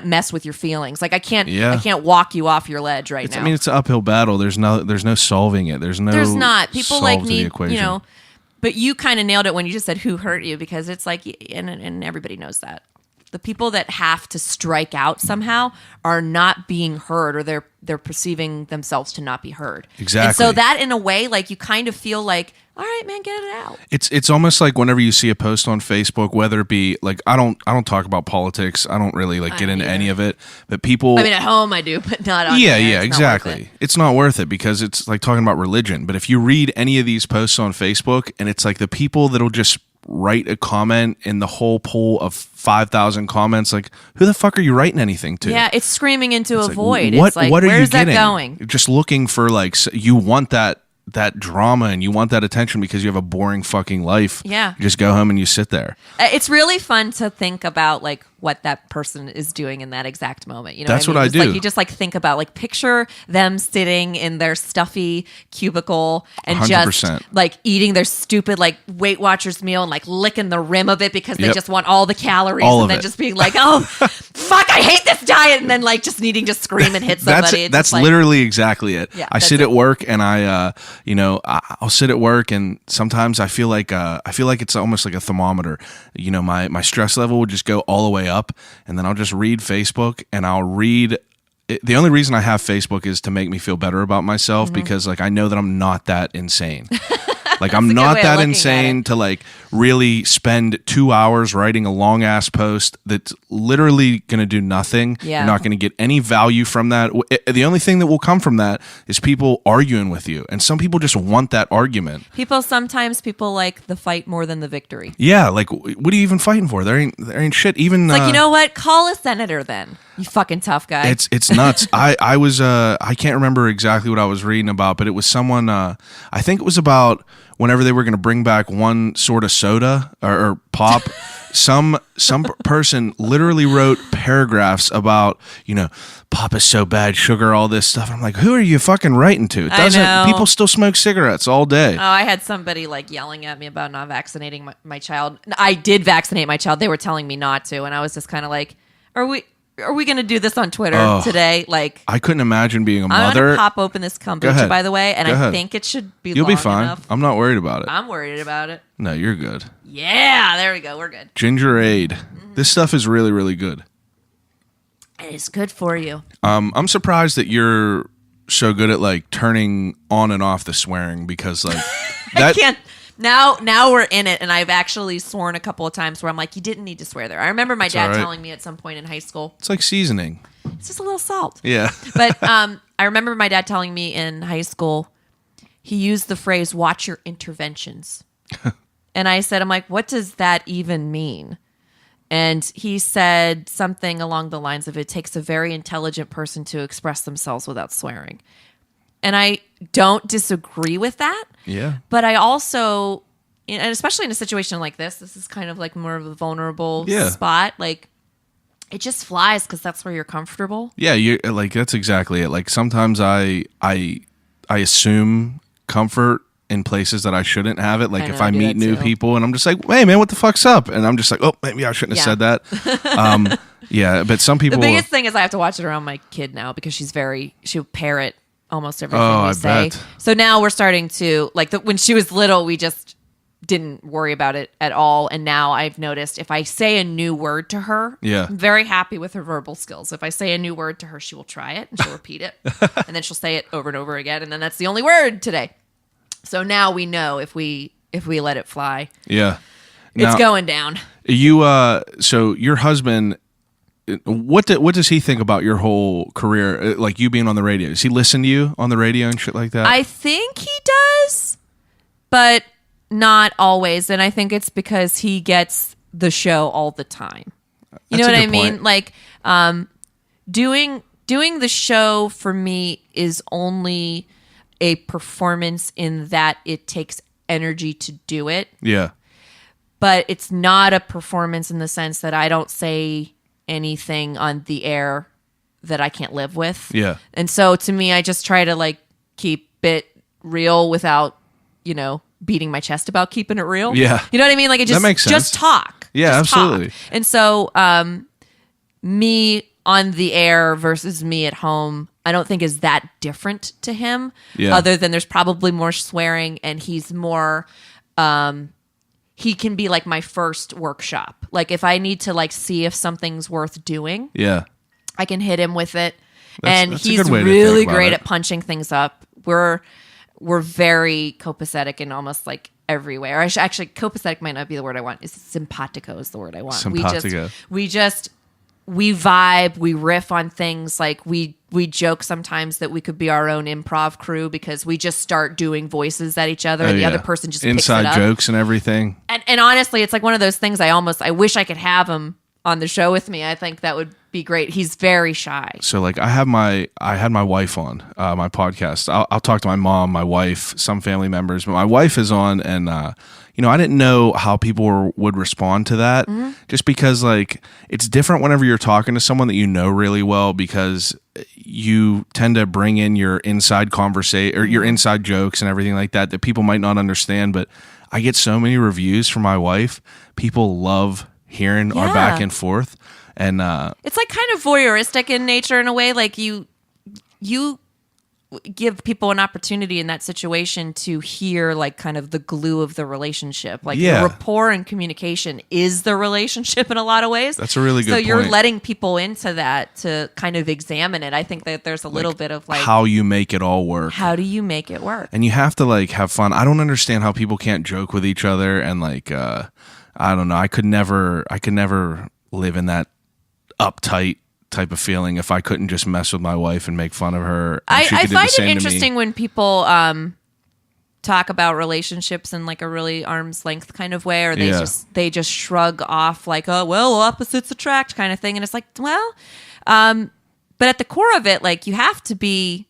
mess with your feelings. Like I can't walk you off your ledge right now. I mean, it's an uphill battle. There's no solving it. There's not. People solve like to the need, equation. but you kind of nailed it when you just said who hurt you, because it's like, and everybody knows that. The people that have to strike out somehow are not being heard, or they're perceiving themselves to not be heard. Exactly. And so that in a way, like you kind of feel like, all right, man, get it out. It's almost like whenever you see a post on Facebook, whether it be like I don't talk about politics. I don't really like get into any of it. But people, I mean, at home I do, but not on yeah, there. It's not worth exactly. it. It's not worth it because it's like talking about religion. But if you read any of these posts on Facebook, and it's like the people that'll just write a comment in the whole pool of 5,000 comments, like who the fuck are you writing anything to? Yeah, it's screaming into a Like, void. What It's like, what are where's you getting? that going? You're just looking for like you want that drama and you want that attention because you have a boring fucking life. Yeah. You just go home and you sit there. It's really fun to think about like what that person is doing in that exact moment. You know, That's what I what I Just, do. Like, you just like think about like picture them sitting in their stuffy cubicle and 100%. just like eating their stupid like Weight Watchers meal and like licking the rim of it because they Yep. just want all the calories, All and of then it. just being like, oh fuck, I hate this diet, and then like just needing to scream and hit somebody. It's That's just, like, literally exactly it. Yeah, I that's sit it. at work and I'll sit at work and sometimes I feel like it's almost like a thermometer. You know, my stress level would just go all the way up, and then I'll just read Facebook and I'll read. The only reason I have Facebook is to make me feel better about myself Mm-hmm. because like I know that I'm not that insane. Like I'm a good not way of that looking at insane it. to like really spend 2 hours writing a long ass post that's literally going to do nothing. Yeah. You're not going to get any value from that. The only thing that will come from that is people arguing with you. And some people just want that argument. Sometimes people like the fight more than the victory. Yeah, like what are you even fighting for? There ain't shit. Even Like, you know what? Call a senator then. You fucking tough guy. It's nuts. I was I can't remember exactly what I was reading about, but it was someone I think it was about whenever they were going to bring back one sort of soda or pop. some person literally wrote paragraphs about, you know, pop is so bad, sugar, all this stuff. I'm like, who are you fucking writing to? It I doesn't. know. People still smoke cigarettes all day. Oh, I had somebody like yelling at me about not vaccinating my child. I did vaccinate my child. They were telling me not to, and I was just kind of like, "Are we going to do this on Twitter today?" Like, I couldn't imagine being a I'm mother. going to pop open this kombucha, ahead. by the way, and Go I ahead. think it should be. You'll be long fine. enough. I'm not worried about it. I'm worried about it. No, you're good. Yeah, there we go. We're good. Gingerade. This stuff is really, really good. It's good for you. I'm surprised that you're so good at like turning on and off the swearing because like I that can't. Now we're in it, and I've actually sworn a couple of times where I'm like, you didn't need to swear there. I remember my dad all right. telling me at some point in high school, it's like seasoning. it's just a little salt. Yeah. But I remember my dad telling me in high school, he used the phrase, watch your interventions. And I said, I'm like, what does that even mean? And he said something along the lines of, it takes a very intelligent person to express themselves without swearing. And I don't disagree with that. Yeah. But I also, and especially in a situation like this is kind of like more of a vulnerable Yeah. spot. Like, it just flies because that's where you're comfortable. Yeah, you like that's exactly it. Like sometimes I assume comfort in places that I shouldn't have it. Like I if know, I I do meet that new too. people and I'm just like, hey man, what the fuck's up? And I'm just like, oh, maybe I shouldn't have said that. Yeah, but some The people. biggest thing is I have to watch it around my kid now because she'll parrot almost everything Oh, we I say. bet. So now we're starting to when she was little, we just didn't worry about it at all. And now I've noticed if I say a new word to her, Yeah. I'm very happy with her verbal skills. If I say a new word to her, she will try it and she'll repeat it. And then she'll say it over and over again. And then that's the only word today. So now we know if we let it fly, Yeah. it's Now, going down. You so your husband, what does he think about your whole career, like you being on the radio? Does he listen to you on the radio and shit like that? I think he does, but not always. And I think it's because he gets the show all the time. You That's know a what I good mean? point. Like doing the show for me is only a performance in that it takes energy to do it. Yeah. But it's not a performance in the sense that I don't say anything on the air that I can't live with. Yeah. And so to me, I just try to like keep it real without, beating my chest about keeping it real. Yeah. You know what I mean? Like it just, makes sense. just talk. Yeah, Just talk. absolutely. And so, me on the air versus me at home, I don't think is that different to him. Yeah. Other than there's probably more swearing and he's more, he can be like my first workshop. Like if I need to like see if something's worth doing, Yeah. I can hit him with it. That's a He's good way to really think about great it. at punching things up. We're very copacetic and almost like everywhere. Actually, copacetic might not be the word I want. It's simpatico is the word I want. Simpatico. We vibe, we riff on things. Like we joke sometimes that we could be our own improv crew because we just start doing voices at each other. Oh, and the yeah. other person just picks inside it up. jokes and everything. And honestly, it's like one of those things I wish I could have him on the show with me. I think that would be great. He's very shy. So like I had my wife on my podcast. I'll talk to my mom, my wife, some family members, but my wife is on, and I didn't know how people would respond to that, just because like it's different whenever you're talking to someone that you know really well, because you tend to bring in your inside conversation or your inside jokes and everything like that people might not understand. But I get so many reviews from my wife. People love hearing our back and forth. And It's like kind of voyeuristic in nature in a way. Like you give people an opportunity in that situation to hear like kind of the glue of the relationship. Like Yeah. the rapport and communication is the relationship in a lot of ways. That's a really good So you're point. letting people into that to kind of examine it. I think that there's a little bit of like, how you make it all work. how do you make it work? And you have to like have fun. I don't understand how people can't joke with each other, and like I don't know. I could never live in that uptight type of feeling if I couldn't just mess with my wife and make fun of her. And she I could do the find it same to me. interesting when people talk about relationships in like a really arm's length kind of way, or they just shrug off like, oh well, opposites attract kind of thing, and it's like, well, but at the core of it, like you have to be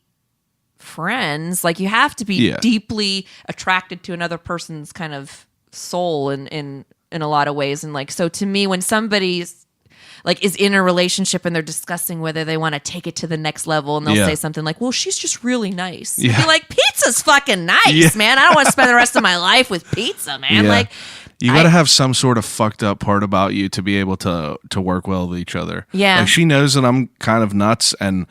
friends, like you have to be deeply attracted to another person's kind of soul in a lot of ways, and like so to me, when somebody's like is in a relationship and they're discussing whether they want to take it to the next level, and they'll say something like, well, she's just really nice. Yeah. I'd be like, pizza's fucking nice, man. I don't want to spend the rest of my life with pizza, man. Yeah. Like you got to have some sort of fucked up part about you to be able to work well with each other. Yeah. Like she knows that I'm kind of nuts, and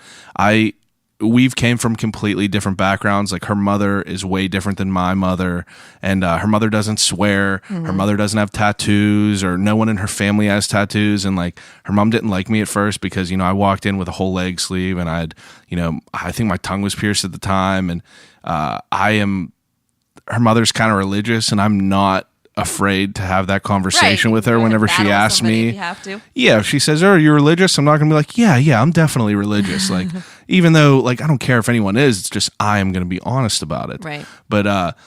we've came from completely different backgrounds. Like her mother is way different than my mother, and her mother doesn't swear. Her mother doesn't have tattoos, or no one in her family has tattoos. And like her mom didn't like me at first because I walked in with a whole leg sleeve, and I had I think my tongue was pierced at the time, and her mother's kind of religious, and I'm not afraid to have that conversation with her You're gonna whenever she battle asks somebody me. if you have to. Yeah, if she says, "Oh, are you religious?" I'm not gonna be like, "Yeah, I'm definitely religious." Like, even though, like, I don't care if anyone is. It's just I am gonna be honest about it. Right. But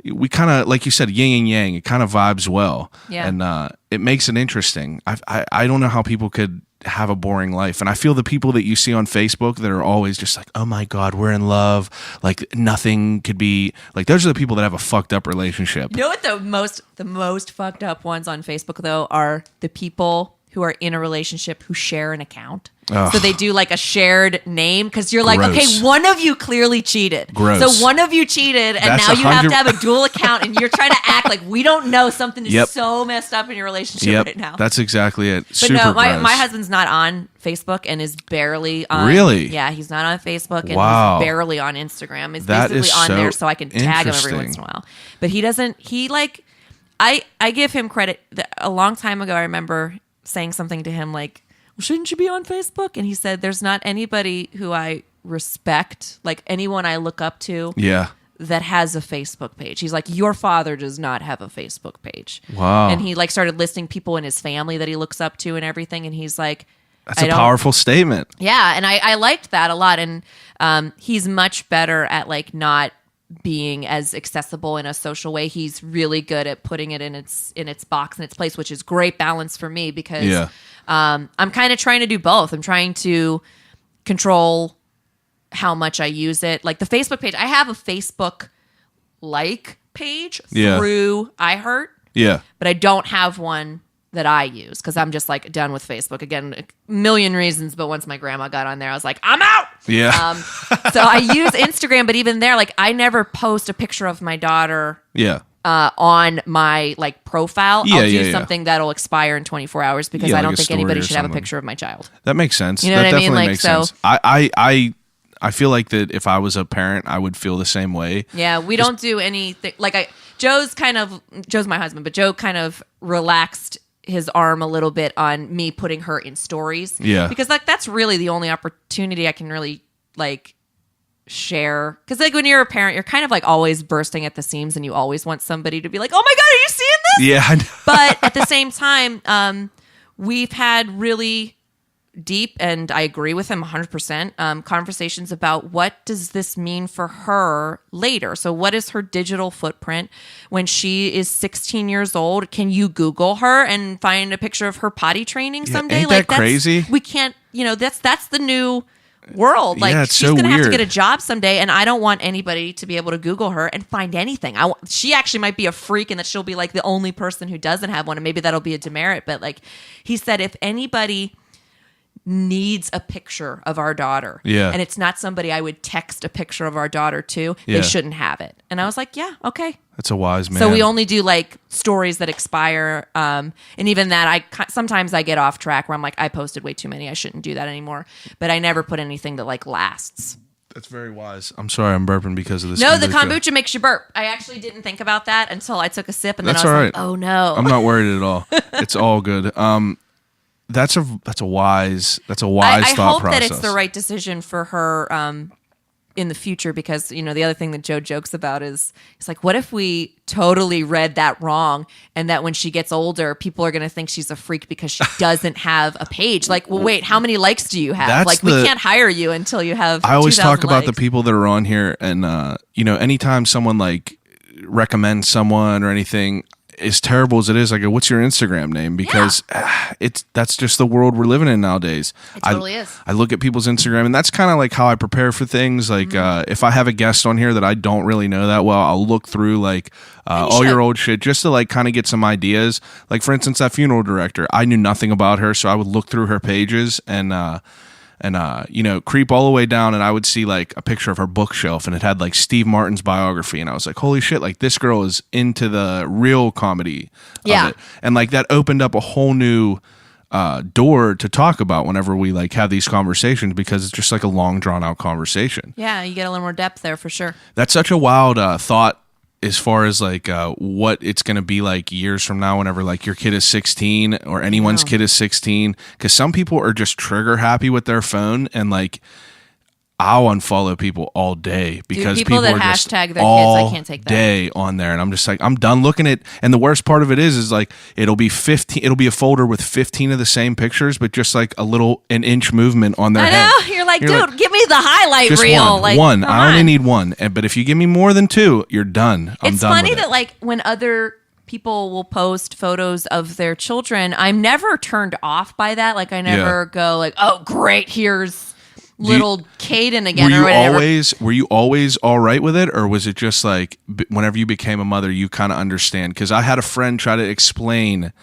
we kind of, like you said, yin and yang. It kind of vibes well. Yeah. And it makes it interesting. I don't know how people could have a boring life, and I feel the people that you see on Facebook that are always just like, "Oh my God, we're in love." Like nothing could be like. Those are the people that have a fucked up relationship. You know what the most fucked up ones on Facebook though are the people who are in a relationship who share an account. Ugh. So they do like a shared name because you're like, Gross. okay, one of you clearly cheated. Gross. So one of you cheated, and That's now you have 100 to have a dual account, and you're trying to act like we don't know something is Yep. so messed up in your relationship Yep, right now. that's exactly it. But Super no, gross. my husband's not on Facebook and is barely on. Really? Yeah, he's not on Facebook and Wow. he's barely on Instagram. He's That basically is on so there so I can tag him every interesting. once in a while. But he doesn't. He like, I give him credit. A long time ago, I remember saying something to him like, well, shouldn't you be on Facebook? And he said, there's not anybody who I respect, like anyone I look up to, Yeah. that has a Facebook page. He's like, your father does not have a Facebook page. Wow. And he like started listing people in his family that he looks up to and everything. And he's like, That's I a don't- powerful statement. Yeah. And I liked that a lot. And he's much better at like not being as accessible in a social way. He's really good at putting it in its box, in its place, which is great balance for me because Yeah. I'm kind of trying to do both. I'm trying to control how much I use it. Like the Facebook page, I have a Facebook like page Yeah. through iHeart, Yeah. but I don't have one that I use because I'm just like done with Facebook. Again, a million reasons, but once my grandma got on there, I was like, I'm out. Yeah. So I use Instagram, but even there, like I never post a picture of my daughter yeah. on my like profile. Yeah, I'll do yeah. something that'll expire in 24 hours because Yeah, I like don't a think story anybody or should have a something. picture of my child. That makes sense. You know That what I mean? definitely Like, makes so- sense. I feel like that if I was a parent, I would feel the same way. Yeah, we don't do anything like Joe's my husband, but Joe kind of relaxed his arm a little bit on me putting her in stories. Yeah. Because like that's really the only opportunity I can really like share. Because like when you're a parent, you're kind of like always bursting at the seams and you always want somebody to be like, oh my God, are you seeing this? Yeah. I know. But at the same time, we've had really deep, and I agree with him 100%, conversations about what does this mean for her later. So what is her digital footprint when she is 16 years old? Can you Google her and find a picture of her potty training someday? ain't that that's crazy? We can't, that's the new world. Like Yeah, it's she's so gonna have to weird. get a job someday, and I don't want anybody to be able to Google her and find anything. She actually might be a freak, and that she'll be like the only person who doesn't have one, and maybe that'll be a demerit. But like he said, if anybody needs a picture of our daughter, Yeah. and it's not somebody I would text a picture of our daughter to, Yeah. they shouldn't have it. And I was like, yeah, okay. That's a wise man. So we only do like stories that expire, and even that sometimes I get off track where I'm like, I posted way too many, I shouldn't do that anymore. But I never put anything that like lasts. That's very wise. I'm sorry, I'm burping because of this. No, the kombucha makes you burp. I actually didn't think about that until I took a sip, and then That's I was all like, right. oh no. I'm not worried at all. It's all good. That's a wise I thought hope process. that it's the right decision for her in the future, because the other thing that Joe jokes about is it's like, what if we totally read that wrong, and that when she gets older, people are going to think she's a freak because she doesn't have a page? Like, well, wait, how many likes do you have? That's Like, we can't hire you until you have. I always 2,000 talk about the likes. people that are on here, and anytime someone like recommends someone or anything, as terrible as it is, I go, "What's your Instagram name?" Because that's just the world we're living in nowadays. It totally is. I look at people's Instagram, and that's kind of like how I prepare for things. Like if I have a guest on here that I don't really know that well, I'll look through like all your old shit just to like kind of get some ideas. Like for instance, that funeral director, I knew nothing about her, so I would look through her pages and creep all the way down, and I would see like a picture of her bookshelf, and it had like Steve Martin's biography, and I was like, holy shit, like this girl is into the real comedy Yeah. of it. And like that opened up a whole new door to talk about whenever we like have these conversations, because it's just like a long drawn out conversation. Yeah, you get a little more depth there for sure. That's such a wild thought as far as like what it's going to be like years from now whenever like your kid is 16 or anyone's kid is 16, because some people are just trigger happy with their phone, and like I'll unfollow people all day because people that are just hashtag their kids, I all can't take that. day on there, and I'm just like, I'm done looking at. And the worst part of it is like it'll be a folder with 15 of the same pictures, but just like an inch movement on their I head. know. You're like, dude, give me the highlight just reel. one. Come I only on. need one. But if you give me more than two, you're done. I'm It's done funny with that it. like when other people will post photos of their children, I'm never turned off by that. Like I never go like, oh great, here's little Caden again or whatever. Were you always all right with it, or was it just like whenever you became a mother, you kind of understand? Because I had a friend try to explain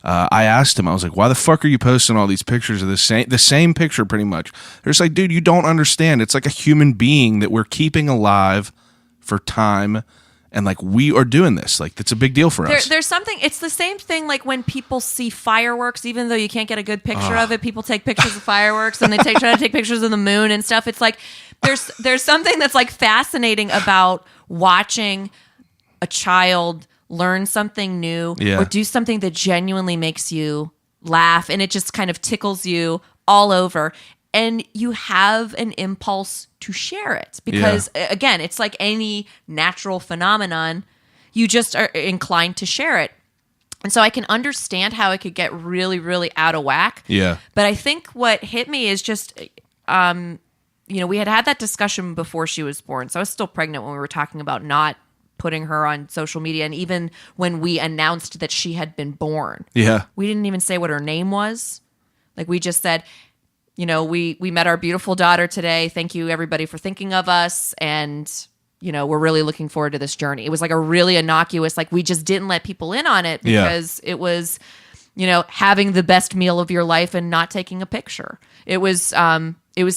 I asked him, I was like, why the fuck are you posting all these pictures of the same picture pretty much? They're just like, dude, you don't understand. It's like a human being that we're keeping alive for time. And like we are doing this, like it's a big deal for us. There's something. It's the same thing. Like when people see fireworks, even though you can't get a good picture of it, people take pictures of fireworks and they try to take pictures of the moon and stuff. It's like there's something that's like fascinating about watching a child learn something new or do something that genuinely makes you laugh, and it just kind of tickles you all over. And you have an impulse to share it because, again, it's like any natural phenomenon. You just are inclined to share it. And so I can understand how it could get really, really out of whack. Yeah. But I think what hit me is just, we had that discussion before she was born. So I was still pregnant when we were talking about not putting her on social media. And even when we announced that she had been born, we didn't even say what her name was. Like we just said, we met our beautiful daughter today. Thank you, everybody, for thinking of us. And, we're really looking forward to this journey. It was like a really innocuous, like we just didn't let people in on it because it was, having the best meal of your life and not taking a picture. It was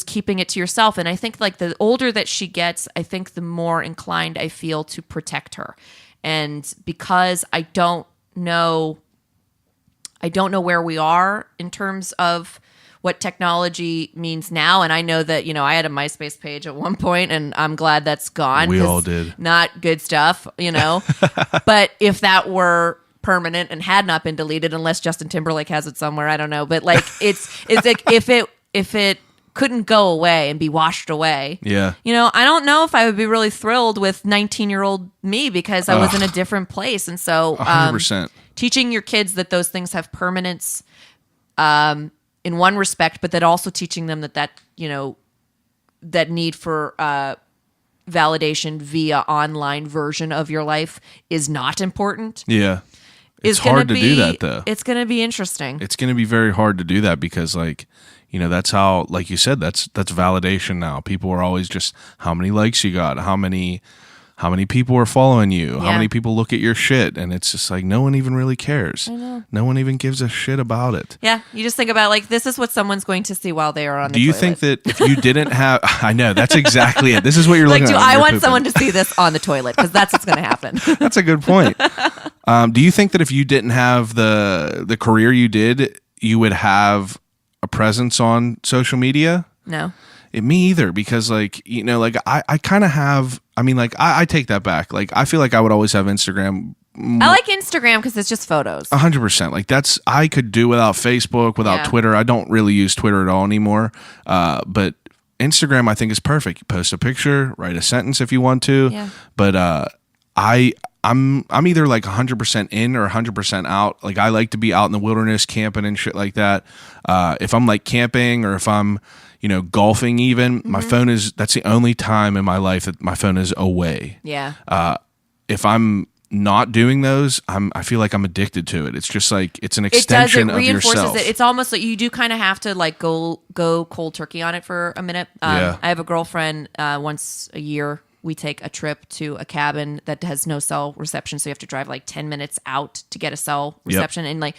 keeping it to yourself. And I think like the older that she gets, I think the more inclined I feel to protect her. And because I don't know where we are in terms of what technology means now. And I know that, I had a MySpace page at one point and I'm glad that's gone. We all did. Not good stuff, But if that were permanent and had not been deleted, unless Justin Timberlake has it somewhere, I don't know. But like it's like if it couldn't go away and be washed away. Yeah. I don't know if I would be really thrilled with 19-year-old me because I was in a different place. And so 100%. Teaching your kids that those things have permanence, in one respect, but that also teaching them that need for validation via online version of your life is not important. Yeah. It's hard to do that though. It's going to be interesting. It's going to be very hard to do that because like, that's how, like you said, that's validation now. People are always just how many likes you got, how many people are following you, how many people look at your shit, and it's just like no one even really cares. I know. No one even gives a shit about it. Yeah, you just think about like this is what someone's going to see while they are on the Do you toilet. think that if you didn't have I know, that's exactly it. This is what you're like, looking do at. I want someone to see this on the toilet? Because that's what's going to happen. That's a good point. Do you think that if you didn't have the career you did, you would have a presence on social media? No. Me either, because like, like I kind of have, I take that back. Like, I feel like I would always have Instagram. I like Instagram because it's just photos. 100%. Like I could do without Facebook, without Twitter. I don't really use Twitter at all anymore. But Instagram, I think, is perfect. You post a picture, write a sentence if you want to. Yeah. But I'm either like 100% in or 100% out. Like I like to be out in the wilderness camping and shit like that. If I'm like camping or if I'm golfing even, my phone that's the only time in my life that my phone is away. Yeah. If I'm not doing those, I feel like I'm addicted to it. It's just like it's an extension of yourself. It reinforces it. It's almost like you do kind of have to like go cold turkey on it for a minute. I have a girlfriend once a year. We take a trip to a cabin that has no cell reception, so you have to drive like 10 minutes out to get a cell reception. And like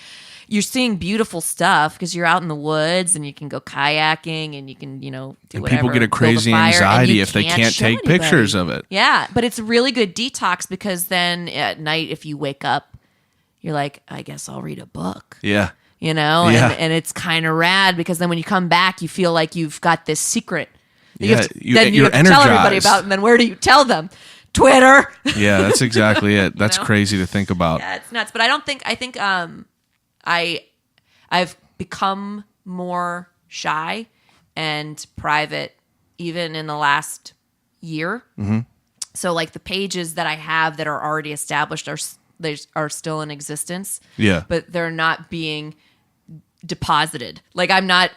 you're seeing beautiful stuff because you're out in the woods and you can go kayaking and you can, do and whatever. People get a crazy anxiety if they can't take pictures of it. Yeah, but it's a really good detox because then at night, if you wake up, you're like, I guess I'll read a book. Yeah. And it's kind of rad because then when you come back, you feel like you've got this secret. You have to tell everybody about, and then where do you tell them? Twitter. Yeah, that's exactly it. That's crazy to think about. Yeah, it's nuts. But I think I've become more shy and private even in the last year. Mm-hmm. So like the pages that I have that are already established are still in existence. Yeah. But they're not being deposited. Like I'm not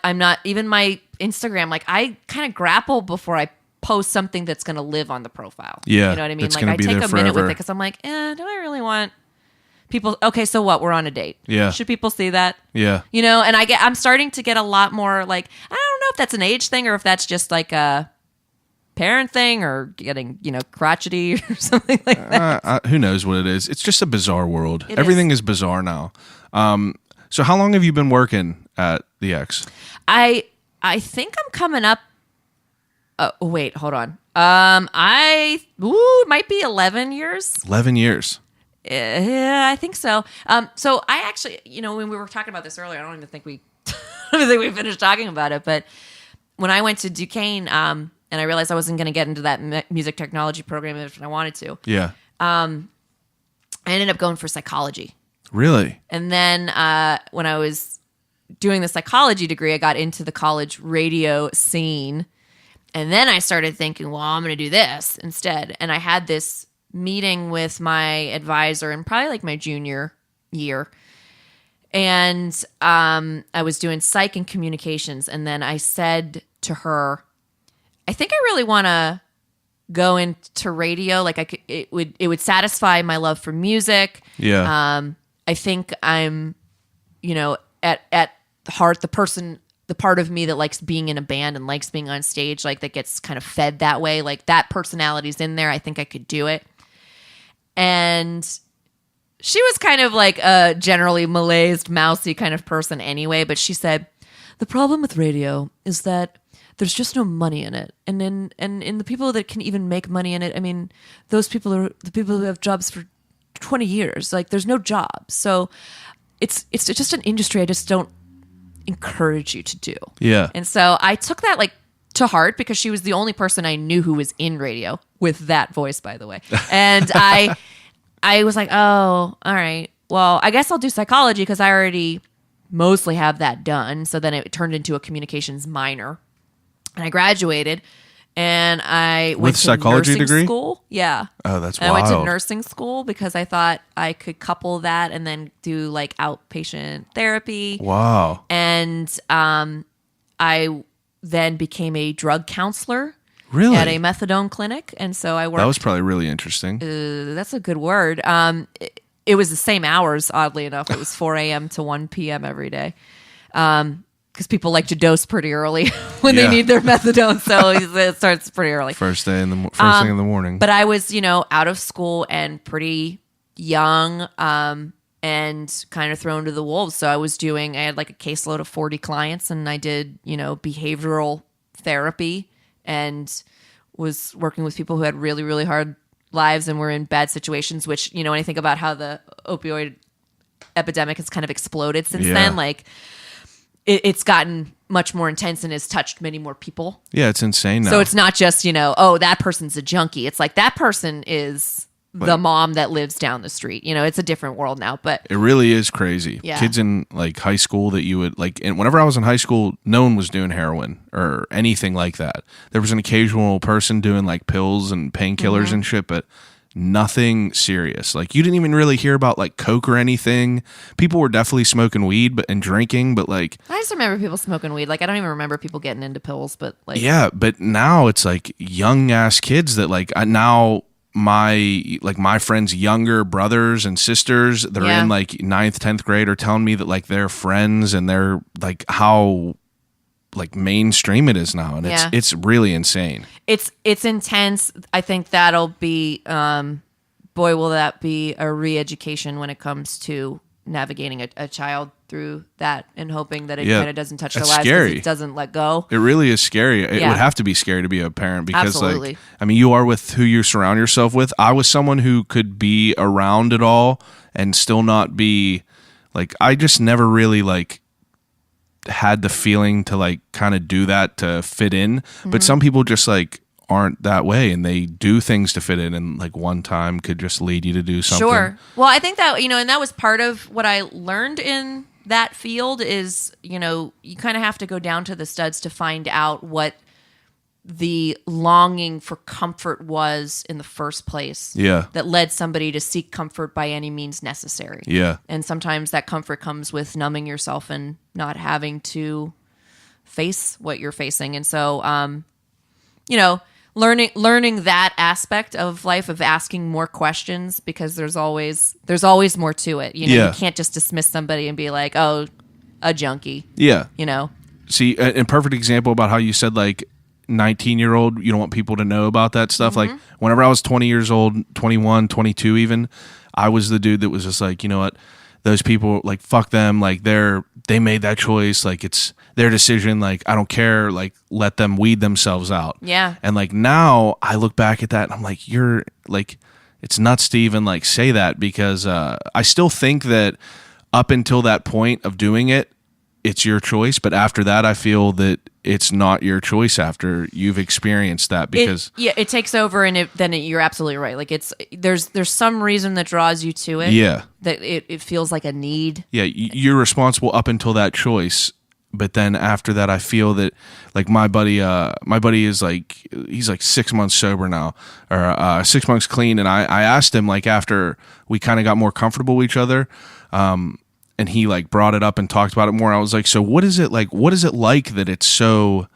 even my Instagram, like I kind of grapple before I post something that's going to live on the profile. Yeah. You know what I mean? Like I take a minute forever. with it because I'm like, do I really want people? Okay, so what? We're on a date. Yeah. Should people see that? Yeah. And I'm starting to get a lot more like, I don't know if that's an age thing or if that's just like a parent thing or getting, crotchety or something like that. Who knows what it is? It's just a bizarre world. Everything is bizarre now. So how long have you been working at the X? I think I'm coming up. Wait, hold on. It might be 11 years. 11 years. Yeah, I think so. So I actually, when we were talking about this earlier, I don't even think we, I don't even think we finished talking about it. But when I went to Duquesne, and I realized I wasn't going to get into that music technology program if I wanted to, Yeah. I ended up going for psychology. Really? And then when I was doing the psychology degree, I got into the college radio scene. And then I started thinking, well, I'm going to do this instead. And I had this meeting with my advisor in probably like my junior year. And I was doing psych and communications. And then I said to her, I think I really want to go into radio. Like it would satisfy my love for music. Yeah. I think I'm, at heart, the part of me that likes being in a band and likes being on stage, like that gets kind of fed that way. Like that personality's in there. I think I could do it. And she was kind of like a generally malaised, mousy kind of person anyway. But she said, the problem with radio is that there's just no money in it. And in the people that can even make money in it, I mean, those people are the people who have jobs for 20 years. Like there's no jobs. So it's just an industry I just don't encourage you to do. Yeah. And so I took that like to heart because she was the only person I knew who was in radio with that voice, by the way. And I was like, oh, all right. Well, I guess I'll do psychology because I already mostly have that done. So then it turned into a communications minor. And I graduated and I went to psychology nursing degree? school. Yeah. Oh, that's And wild. I went to nursing school because I thought I could couple that and then do like outpatient therapy. Wow. And I then became a drug counselor Really? at a methadone clinic. And so I worked. That was probably really interesting. That's a good word. It was the same hours, oddly enough. It was 4 a.m. to 1 p.m. every day. Because people like to dose pretty early when they Yeah. need their methadone. So it starts pretty early. First thing in the morning. But I was, out of school and pretty young and kind of thrown to the wolves. So I had like a caseload of 40 clients and I did, behavioral therapy and was working with people who had really, really hard lives and were in bad situations, which, when I think about how the opioid epidemic has kind of exploded since Yeah. then, like it's gotten much more intense and has touched many more people. Yeah, it's insane now. So it's not just, oh, that person's a junkie. It's like that person is the mom that lives down the street. It's a different world now, but it really is crazy. Yeah. Kids in like high school that you would like, and whenever I was in high school, no one was doing heroin or anything like that. There was an occasional person doing like pills and painkillers Mm-hmm. and shit, but nothing serious. Like you didn't even really hear about like coke or anything. People were definitely smoking weed and drinking, but like I just remember people smoking weed. Like I don't even remember people getting into pills, but like yeah, but now it's like young ass kids that like now my friends' younger brothers and sisters that are Yeah. in like 9th, 10th grade are telling me that like their friends and they're like how like mainstream it is now, and Yeah. it's really insane. it's intense. I think that'll be boy, will that be a re-education when it comes to navigating a child through that and hoping that it Yeah, kind of doesn't touch their that's lives scary. because it doesn't let go. It really is scary. It Yeah. would have to be scary to be a parent because Absolutely. like I mean you are with who you surround yourself with. I was someone who could be around it all and still not be like I just never really like had the feeling to like kind of do that to fit in. Mm-hmm. But some people just like aren't that way and they do things to fit in, and like one time could just lead you to do something. Sure. Well, I think that, and that was part of what I learned in that field is, you kind of have to go down to the studs to find out what the longing for comfort was in the first place. Yeah. That led somebody to seek comfort by any means necessary. Yeah. And sometimes that comfort comes with numbing yourself and not having to face what you're facing. And so, learning that aspect of life, of asking more questions, because there's always more to it. Yeah. You can't just dismiss somebody and be like, oh, a junkie, Yeah. See, a perfect example about how you said like 19-year-old, you don't want people to know about that stuff. Mm-hmm. Like whenever I was 20 years old, 21, 22 even, I was the dude that was just like, you know what? those people, like, fuck them, like they made that choice, like it's their decision, like I don't care, like let them weed themselves out. Yeah. And like now I look back at that and I'm like, you're like, it's nuts to even like say that, because I still think that up until that point of doing it, it's your choice, but after that I feel that it's not your choice after you've experienced that, because it takes over, and you're absolutely right. Like there's some reason that draws you to it. Yeah. That it feels like a need. Yeah, you're responsible up until that choice, but then after that I feel that, like my buddy is like, he's like 6 months sober now, or 6 months clean, and I asked him, like, after we kind of got more comfortable with each other, and he like brought it up and talked about it more. I was like, so what is it like that it's so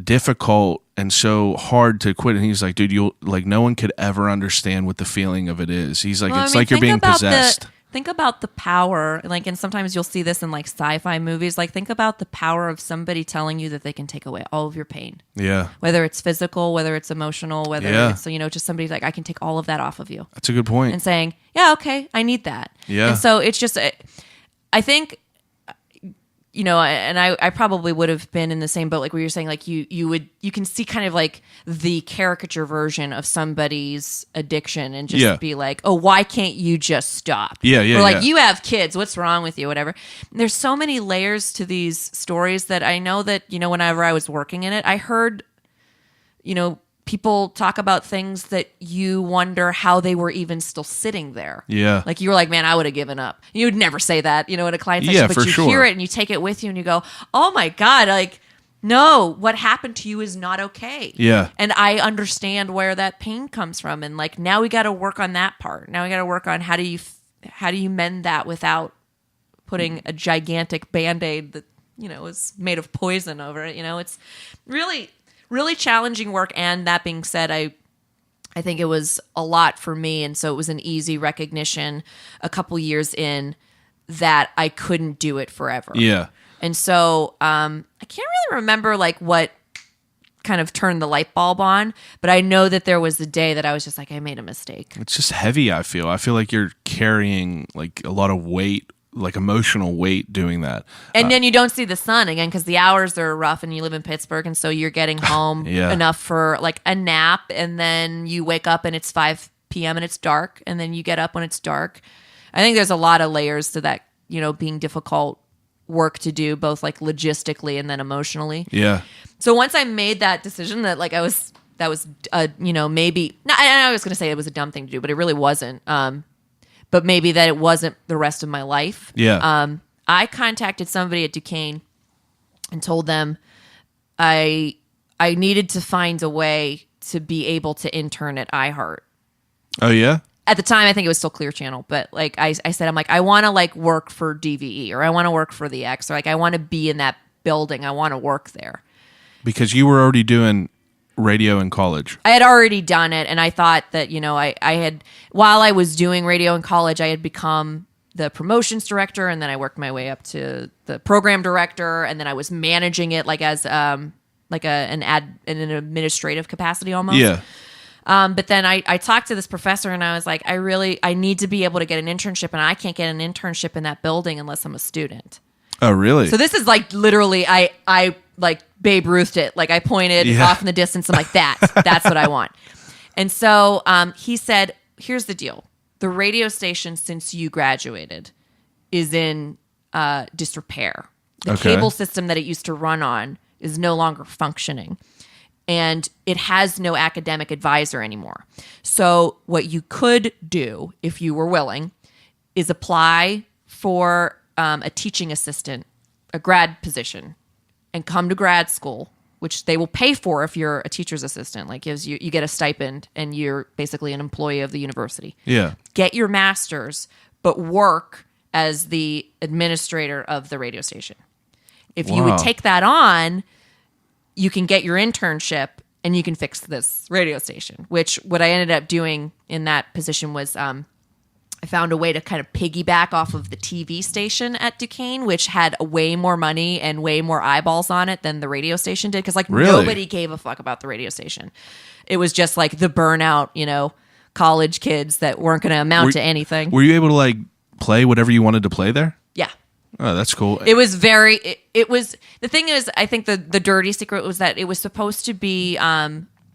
difficult and so hard to quit? And he's like, dude, you'll like, no one could ever understand what the feeling of it is. He's like, it's like you're being possessed. Think about the power, like, and sometimes you'll see this in like sci-fi movies. Like, think about the power of somebody telling you that they can take away all of your pain. Yeah. Whether it's physical, whether it's emotional, whether it's, just somebody like, I can take all of that off of you. That's a good point. And saying, yeah, okay, I need that. Yeah. And so it's just, I think, and I probably would have been in the same boat, like where you're saying, like you can see kind of like the caricature version of somebody's addiction and just be like, oh, why can't you just stop? Yeah, yeah. Or like, yeah. you have kids, what's wrong with you? Whatever. There's so many layers to these stories that I know that, whenever I was working in it, I heard, people talk about things that you wonder how they were even still sitting there. Yeah. Like you were like, man, I would have given up. You would never say that, at a client session, but for you sure. hear it and you take it with you and you go, oh my God, like, no, what happened to you is not okay. Yeah. And I understand where that pain comes from. And like, now we got to work on that part. Now we got to work on how do you mend that without putting a gigantic Band-Aid that, is made of poison over it. It's really challenging work. And that being said, I think it was a lot for me. And so it was an easy recognition a couple years in that I couldn't do it forever. Yeah. And so I can't really remember like what kind of turned the light bulb on, but I know that there was the day that I was just like, I made a mistake. It's just heavy. I feel like you're carrying like a lot of weight, like emotional weight doing that. And then you don't see the sun again because the hours are rough and you live in Pittsburgh. And so you're getting home enough for like a nap. And then you wake up and it's 5 p.m. and it's dark. And then you get up when it's dark. I think there's a lot of layers to that, being difficult work to do, both like logistically and then emotionally. Yeah. So once I made that decision that like that was maybe, I was going to say it was a dumb thing to do, but it really wasn't. But maybe that it wasn't the rest of my life. Yeah. I contacted somebody at Duquesne and told them I needed to find a way to be able to intern at iHeart. Oh yeah. At the time, I think it was still Clear Channel, but like I said, I'm like, I want to like work for DVE or I want to work for the X or like I want to be in that building. I want to work there. Because you were already doing radio in college. I had already done it, and I thought that, I had, while I was doing radio in college, I had become the promotions director, and then I worked my way up to the program director, and then I was managing it like as an administrative capacity almost. Yeah. But then I talked to this professor, and I was like, I need to be able to get an internship, and I can't get an internship in that building unless I'm a student. Oh, really? So this is like literally, I like Babe Ruthed it. Like I pointed off in the distance. I'm like, that's what I want. And so he said, here's the deal. The radio station, since you graduated, is in disrepair. The cable system that it used to run on is no longer functioning. And it has no academic advisor anymore. So what you could do, if you were willing, is apply for a teaching assistant, a grad position, and come to grad school, which they will pay for if you're a teacher's assistant. Like gives you get a stipend and you're basically an employee of the university. Yeah. Get your master's, but work as the administrator of the radio station. If you would take that on, you can get your internship and you can fix this radio station, which what I ended up doing in that position was I found a way to kind of piggyback off of the TV station at Duquesne, which had way more money and way more eyeballs on it than the radio station did. Because like nobody gave a fuck about the radio station. It was just like the burnout, college kids that weren't going to amount to anything. Were you able to like play whatever you wanted to play there? Yeah. Oh, that's cool. It was it was, the thing is, I think the dirty secret was that it was supposed to be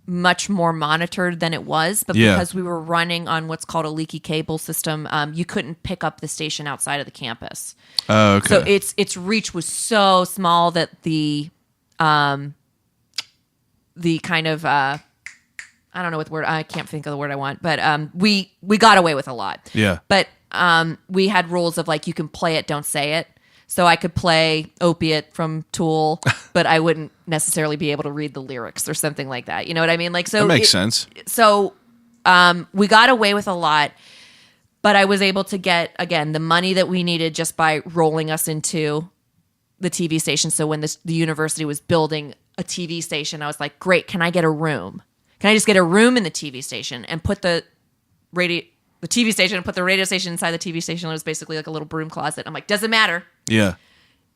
much more monitored than it was, but Yeah. because we were running on what's called a leaky cable system, you couldn't pick up the station outside of the campus. Oh, okay. So its reach was so small that the kind of I don't know what word, I can't think of the word I want, but we got away with a lot. Yeah. But we had rules of like, you can play it, don't say it. So I could play Opiate from Tool, but I wouldn't necessarily be able to read the lyrics or something like that. You know what I mean? Like, so That makes sense. So we got away with a lot, but I was able to get, again, the money that we needed just by rolling us into the TV station. So when the university was building a TV station, I was like, great, can I get a room? Can I just get a room in the TV station and put the TV station and put the radio station inside the TV station? It was basically like a little broom closet. I'm like, doesn't matter. Yeah.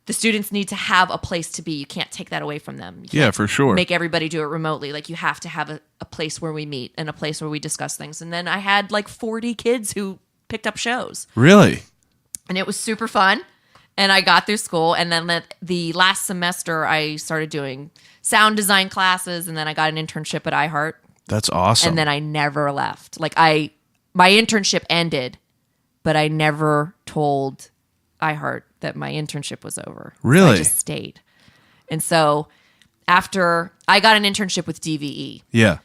The students need to have a place to be. You can't take that away from them. You Yeah, can't for sure. make everybody do it remotely. Like, you have to have a place where we meet and a place where we discuss things. And then I had like 40 kids who picked up shows. Really? And it was super fun. And I got through school. And then the last semester, I started doing sound design classes. And then I got an internship at iHeart. That's awesome. And then I never left. Like, my internship ended, but I never told iHeart that my internship was over. Really? I just stayed. And so after I got an internship with DVE, Yeah.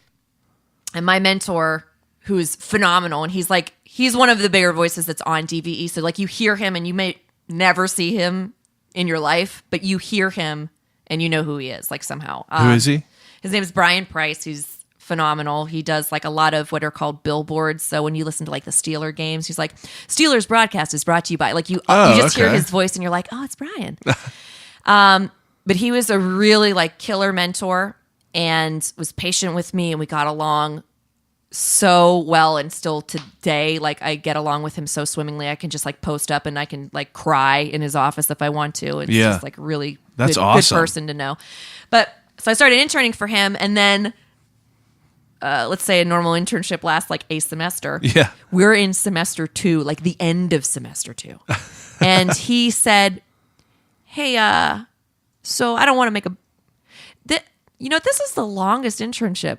and my mentor, who's phenomenal, and he's one of the bigger voices that's on DVE. So like, you hear him and you may never see him in your life, but you hear him and you know who he is, like, somehow. Who is he? His name is Brian Price, who's phenomenal. He does like a lot of what are called billboards. So when you listen to like the Steeler games, he's like, Steelers broadcast is brought to you by, like, you just hear his voice and you're like, oh, it's Brian. But he was a really like killer mentor and was patient with me, and we got along so well. And still today, like, I get along with him so swimmingly. I can just like post up and I can like cry in his office if I want to. And Yeah. he's just like really That's good awesome. person to know. But so I started interning for him, and then let's say a normal internship lasts like a semester. Yeah. We're in semester 2, like the end of semester 2. And he said, hey, so I don't want to make this is the longest internship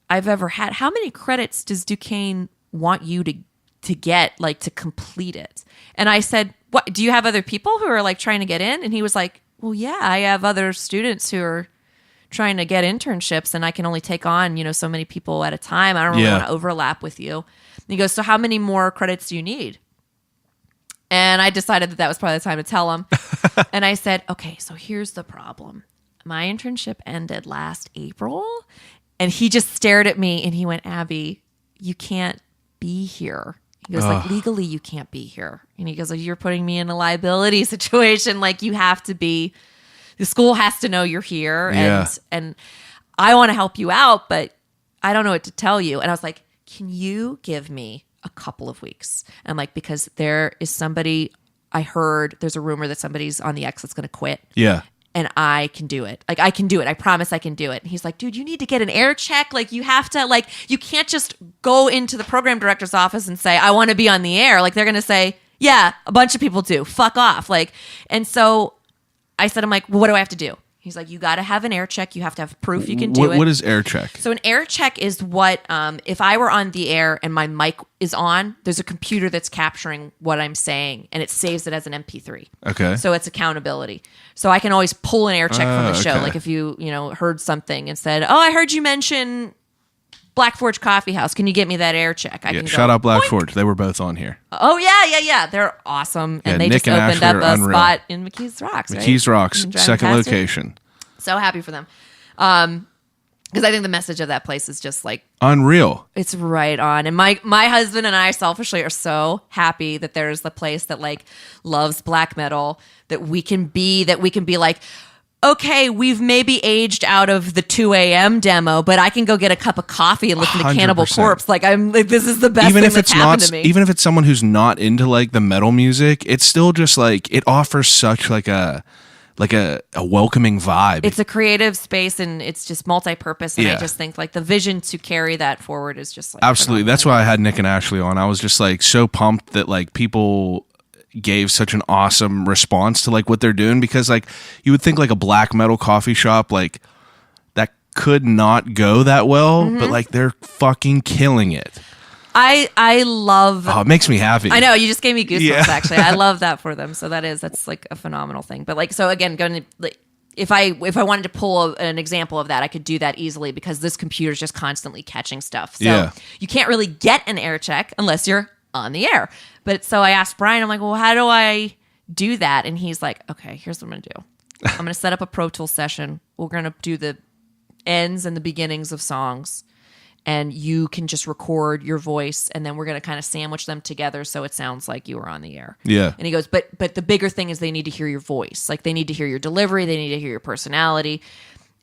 I've ever had. How many credits does Duquesne want you to get, like, to complete it? And I said, what, do you have other people who are like trying to get in? And he was like, well, yeah, I have other students who are trying to get internships, and I can only take on, so many people at a time. I don't really want to overlap with you. And he goes, so how many more credits do you need? And I decided that was probably the time to tell him. And I said, okay, so here's the problem. My internship ended last April. And he just stared at me and he went, Abby, you can't be here. He goes, like, legally you can't be here. And he goes, like, you're putting me in a liability situation. Like, you have to be, the school has to know you're here. Yeah. And I want to help you out, but I don't know what to tell you. And I was like, can you give me a couple of weeks? And I'm like, because there is somebody, I heard there's a rumor that somebody's on the X that's going to quit. Yeah. And I can do it. Like, I can do it. I promise I can do it. And he's like, dude, you need to get an air check. Like, you have to, like, you can't just go into the program director's office and say, I want to be on the air. Like, they're going to say, yeah, a bunch of people do. Fuck off. Like, and so I said, I'm like, well, what do I have to do? He's like, you got to have an air check. You have to have proof you can do it. What is air check? So an air check is what, if I were on the air and my mic is on, there's a computer that's capturing what I'm saying, and it saves it as an MP3. Okay. So it's accountability. So I can always pull an air check from the show. Okay. Like, if you heard something and said, oh, I heard you mention Black Forge Coffee House. Can you get me that air check? I Yeah, can shout out Black boink. Forge. They were both on here. Oh, yeah. They're awesome. Yeah, And they Nick just and opened Ashley up are a unreal. spot in McKees Rocks, right? McKees Rocks, You can drive second past it. location. So happy for them. Because I think the message of that place is just like, Unreal. it's right on. And my husband and I selfishly are so happy that there's the place that like loves black metal, that we can be like, okay, we've maybe aged out of the 2 a.m. demo, but I can go get a cup of coffee and listen to Cannibal 100%. Corpse. Like, I'm like, this is the best thing that's happened to me. Even if it's someone who's not into like the metal music, it's still just like, it offers such like a welcoming vibe. It's a creative space and it's just multi-purpose. And Yeah. I just think like the vision to carry that forward is just like Absolutely. phenomenal. That's why I had Nick and Ashley on. I was just like so pumped that like people gave such an awesome response to like what they're doing, because like you would think like a black metal coffee shop like that could not go that well, but like they're fucking killing it. I love. Oh, it makes me happy. I know, you just gave me goosebumps. Yeah. Actually, I love that for them. So that's like a phenomenal thing. But like, so again, going to like, if I wanted to pull an example of that, I could do that easily because this computer's just constantly catching stuff. So you can't really get an air check unless you're on the air. But so I asked Brian, I'm like, well, how do I do that? And he's like, okay, here's what I'm gonna do. I'm gonna set up a Pro Tools session. We're gonna do the ends and the beginnings of songs, and you can just record your voice, and then we're going to kind of sandwich them together so it sounds like you were on the air. Yeah. And he goes, but the bigger thing is they need to hear your voice. Like, they need to hear your delivery. They need to hear your personality.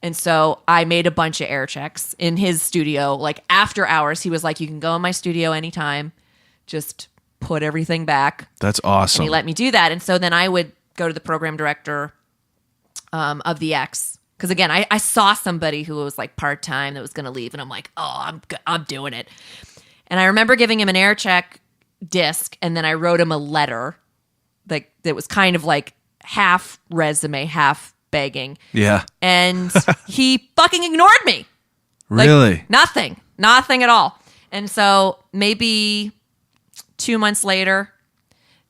And so I made a bunch of air checks in his studio. Like, after hours, he was like, you can go in my studio anytime. Just put everything back. That's awesome. And he let me do that. And so then I would go to the program director of the X. Because again, I saw somebody who was like part-time that was going to leave, and I'm like, oh, I'm doing it. And I remember giving him an air check disc, and then I wrote him a letter like that was kind of like half resume, half begging. Yeah. And he fucking ignored me. Really? Like, nothing at all. And so maybe 2 months later,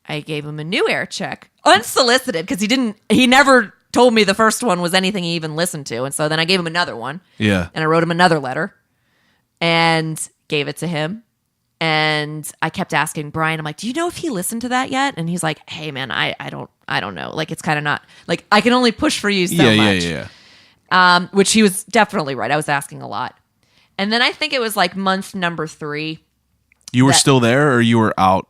I gave him a new air check, unsolicited, because he never told me the first one was anything he even listened to. And so then I gave him another one. Yeah. And I wrote him another letter and gave it to him. And I kept asking Brian, I'm like, do you know if he listened to that yet? And he's like, hey man, I don't know. Like, it's kind of not like, I can only push for you so much. Yeah. Which he was definitely right. I was asking a lot. And then I think it was like month number 3. You were still there, or you were out?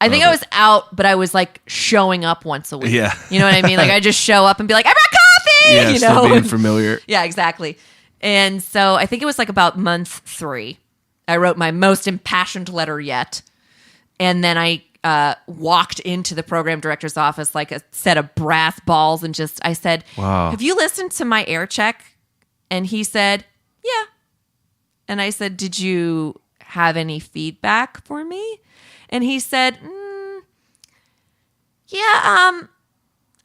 I think I was out, but I was like showing up once a week. Yeah. You know what I mean? Like, I just show up and be like, I brought coffee! Yeah, you still know? being familiar. Yeah, exactly. And so I think it was like about month 3. I wrote my most impassioned letter yet. And then I walked into the program director's office like a set of brass balls and I said, wow. Have you listened to my air check? And he said, yeah. And I said, did you have any feedback for me? And he said, yeah, I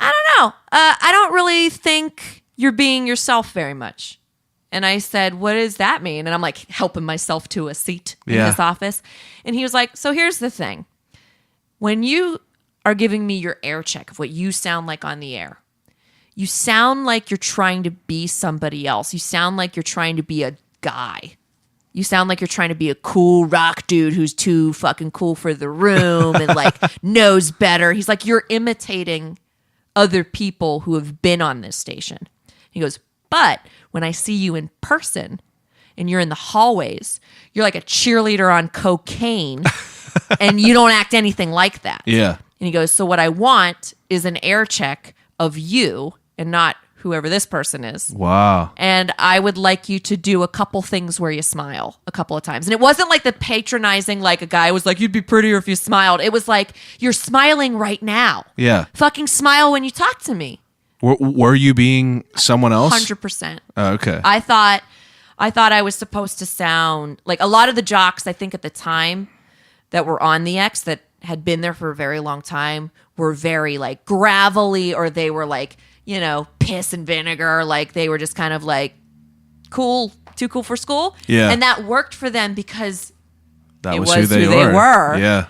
don't know. I don't really think you're being yourself very much. And I said, what does that mean? And I'm like helping myself to a seat in his office. And he was like, so here's the thing. When you are giving me your air check of what you sound like on the air, you sound like you're trying to be somebody else. You sound like you're trying to be a guy. You sound like you're trying to be a cool rock dude who's too fucking cool for the room and like knows better. He's like, you're imitating other people who have been on this station. He goes, but when I see you in person and you're in the hallways, you're like a cheerleader on cocaine and you don't act anything like that. Yeah. And he goes, so what I want is an air check of you and not whoever this person is. Wow. And I would like you to do a couple things where you smile a couple of times. And it wasn't like the patronizing, like a guy was like, you'd be prettier if you smiled. It was like, you're smiling right now. Yeah. Fucking smile when you talk to me. Were you being someone else? 100%. Oh, okay. I thought I was supposed to sound like a lot of the jocks, I think at the time that were on the X that had been there for a very long time were very like gravelly, or they were like, you know, piss and vinegar. Like they were just kind of like cool, too cool for school. Yeah. And that worked for them because that it was was who they were. Yeah.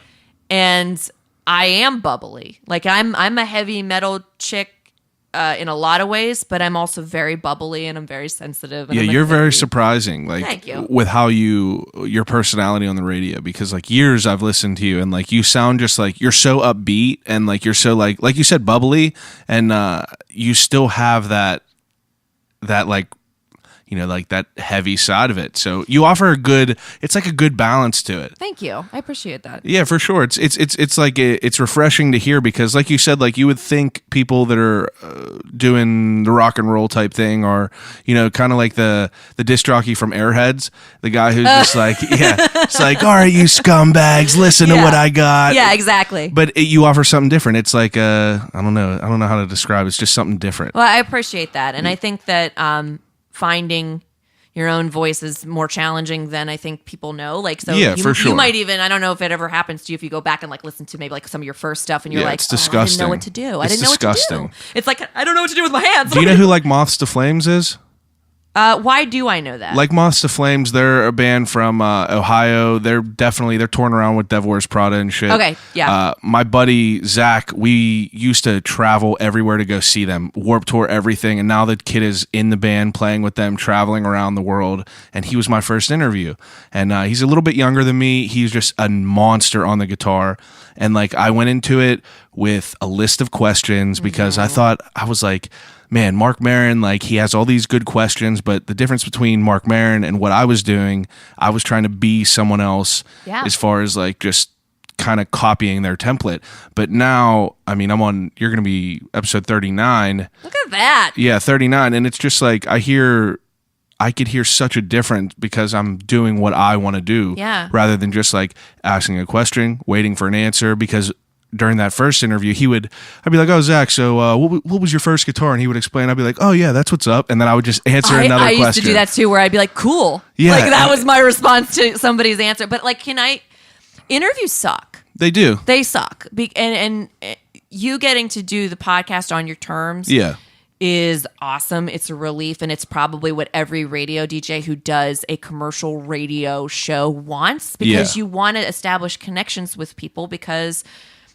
And I am bubbly. Like I'm a heavy metal chick in a lot of ways, but I'm also very bubbly and I'm very sensitive. And Yeah, you're very surprising, like Thank you. with how your personality on the radio, because like years I've listened to you and like you sound just like you're so upbeat and like you're so like you said bubbly, and you still have that like, you know, like that heavy side of it. So you offer it's like a good balance to it. Thank you. I appreciate that. Yeah, for sure. It's like it's refreshing to hear, because like you said, like you would think people that are doing the rock and roll type thing are, you know, kind of like the disc jockey from Airheads, the guy who's just like, yeah, it's like, all right, you scumbags, listen to what I got. Yeah, exactly. But you offer something different. It's like I don't know how to describe it. It's just something different. Well, I appreciate that. And I think that finding your own voice is more challenging than I think people know. Like, so Yeah, you, for sure. you might even, I don't know if it ever happens to you if you go back and like listen to maybe like some of your first stuff and you're Yeah, like, it's oh, I didn't disgusting. know what to do. I It's didn't know what to disgusting. do. It's like, I don't know what to do with my hands. Do you know who like Moths to Flames is? Why do I know that? Like Moths to Flames, they're a band from Ohio. They're touring around with Devil Wears Prada and shit. Okay, yeah. My buddy Zach, we used to travel everywhere to go see them, Warped Tour, everything. And now the kid is in the band, playing with them, traveling around the world. And he was my first interview. And he's a little bit younger than me. He's just a monster on the guitar. And like I went into it with a list of questions because I was like, man, Marc Maron, like he has all these good questions, but the difference between Marc Maron and what I was doing, I was trying to be someone else as far as like just kind of copying their template. But now, I mean, you're going to be episode 39. Look at that. Yeah, 39. And it's just like, I could hear such a difference because I'm doing what I want to do rather than just like asking a question, waiting for an answer. Because during that first interview, I'd be like, oh, Zach, so what was your first guitar? And he would explain. I'd be like, oh, yeah, that's what's up. And then I would just answer another question. I used to do that too, where I'd be like, cool. Yeah. Like that was my response to somebody's answer. But like, interviews suck. They do. They suck. And you getting to do the podcast on your terms is awesome. It's a relief, and it's probably what every radio DJ who does a commercial radio show wants, because you want to establish connections with people because,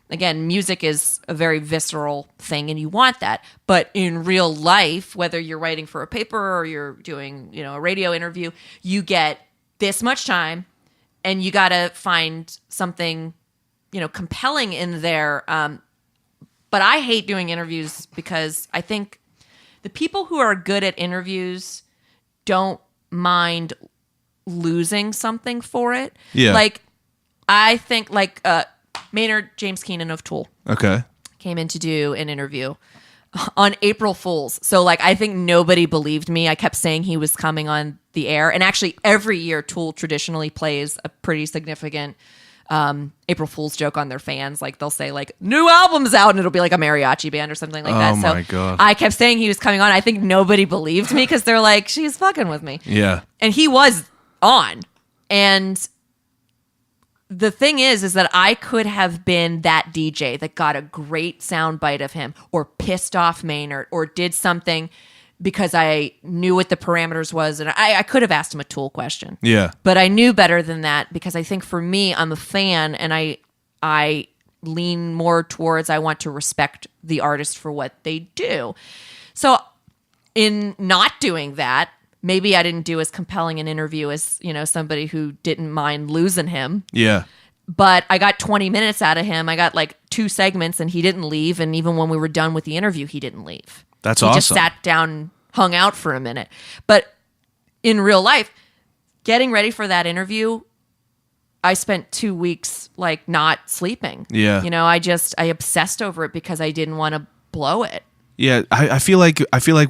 again, music is a very visceral thing and you want that. But in real life, whether you're writing for a paper or you're doing, a radio interview, you get this much time and you got to find something, compelling in there. But I hate doing interviews because I think the people who are good at interviews don't mind losing something for it. Yeah. Like, I think Maynard James Keenan of Tool came in to do an interview on April Fool's. So like, I think nobody believed me. I kept saying he was coming on the air. And actually every year Tool traditionally plays a pretty significant April Fool's joke on their fans. Like they'll say like new albums out and it'll be like a mariachi band or something like that. Oh my God. I kept saying he was coming on. I think nobody believed me because they're like, she's fucking with me. Yeah. And he was on. And the thing is that I could have been that DJ that got a great soundbite of him or pissed off Maynard or did something because I knew what the parameters was. And I could have asked him a Tool question. Yeah. But I knew better than that because I think for me, I'm a fan and I lean more towards I want to respect the artist for what they do. So in not doing that, maybe I didn't do as compelling an interview as, somebody who didn't mind losing him. Yeah. But I got 20 minutes out of him. I got like 2 segments and he didn't leave. And even when we were done with the interview, he didn't leave. That's he awesome. He just sat down, hung out for a minute. But in real life, getting ready for that interview, I spent 2 weeks like not sleeping. Yeah. I obsessed over it because I didn't want to blow it. Yeah. I feel like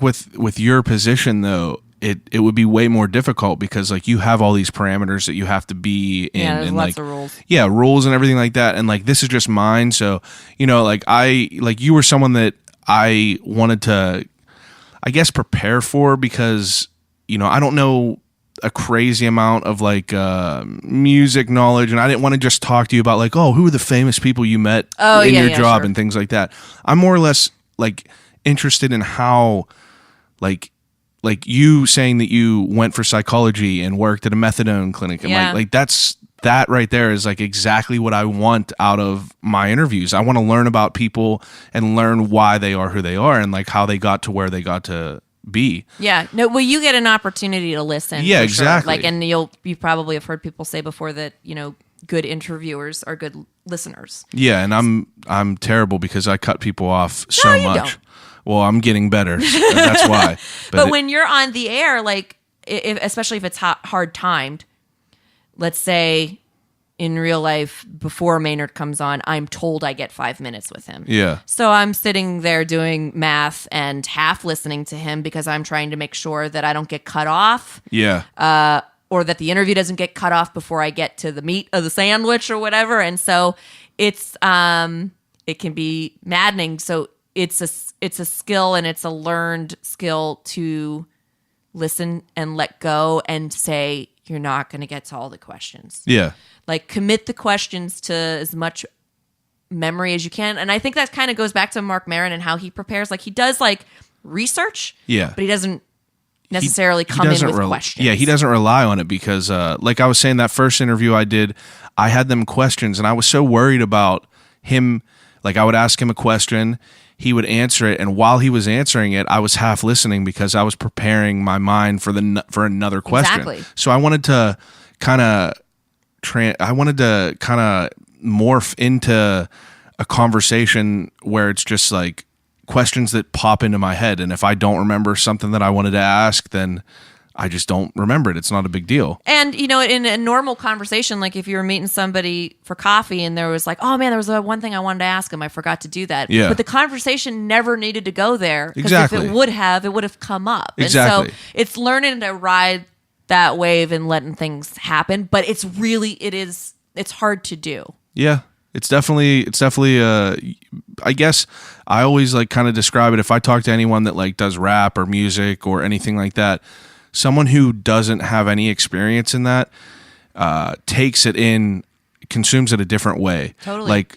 with your position though, it would be way more difficult because like you have all these parameters that you have to be in. Yeah, there's and lots like, of rules. Yeah, rules and everything like that. And like this is just mine. So, you were someone that I wanted to, I guess, prepare for because, I don't know a crazy amount of like music knowledge, and I didn't want to just talk to you about like, oh, who are the famous people you met in your job and things like that. I'm more or less like interested in how like you saying that you went for psychology and worked at a methadone clinic and like that right there is like exactly what I want out of my interviews. I want to learn about people and learn why they are who they are and like how they got to where they got to be. Yeah. No, well, you get an opportunity to listen. Yeah, for exactly. Sure. Like, and you probably have heard people say before that, good interviewers are good listeners. Yeah, and I'm terrible because I cut people off so much. Don't. Well, I'm getting better. And that's why. But when you're on the air, like, especially if it's hard timed, let's say in real life, before Maynard comes on, I'm told I get 5 minutes with him. Yeah. So I'm sitting there doing math and half listening to him because I'm trying to make sure that I don't get cut off. Yeah. Or that the interview doesn't get cut off before I get to the meat of the sandwich or whatever. And so it's it can be maddening. So it's a skill and it's a learned skill to listen and let go and say, you're not going to get to all the questions. Yeah. Like commit the questions to as much memory as you can. And I think that kind of goes back to Marc Maron and how he prepares. Like he does like research, Yeah. but he doesn't necessarily come in with questions. Yeah, he doesn't rely on it because, like I was saying, that first interview I did, I had them questions, and I was so worried about him. Like I would ask him a question, he would answer it, and while he was answering it, I was half listening because I was preparing my mind for another question. Exactly. So I wanted to kind of morph into a conversation where it's just like questions that pop into my head, and if I don't remember something that I wanted to ask, then I just don't remember it. It's not a big deal. And in a normal conversation, like if you were meeting somebody for coffee and there was like, oh man, there was one thing I wanted to ask him, I forgot to do that. Yeah. But the conversation never needed to go there. Because Exactly. if it would have come up. Exactly. And so it's learning to ride that wave and letting things happen. But it's hard to do. Yeah. It's definitely I guess I always like kind of describe it, if I talk to anyone that like does rap or music or anything like that, someone who doesn't have any experience in that takes it in, consumes it a different way. Totally. Like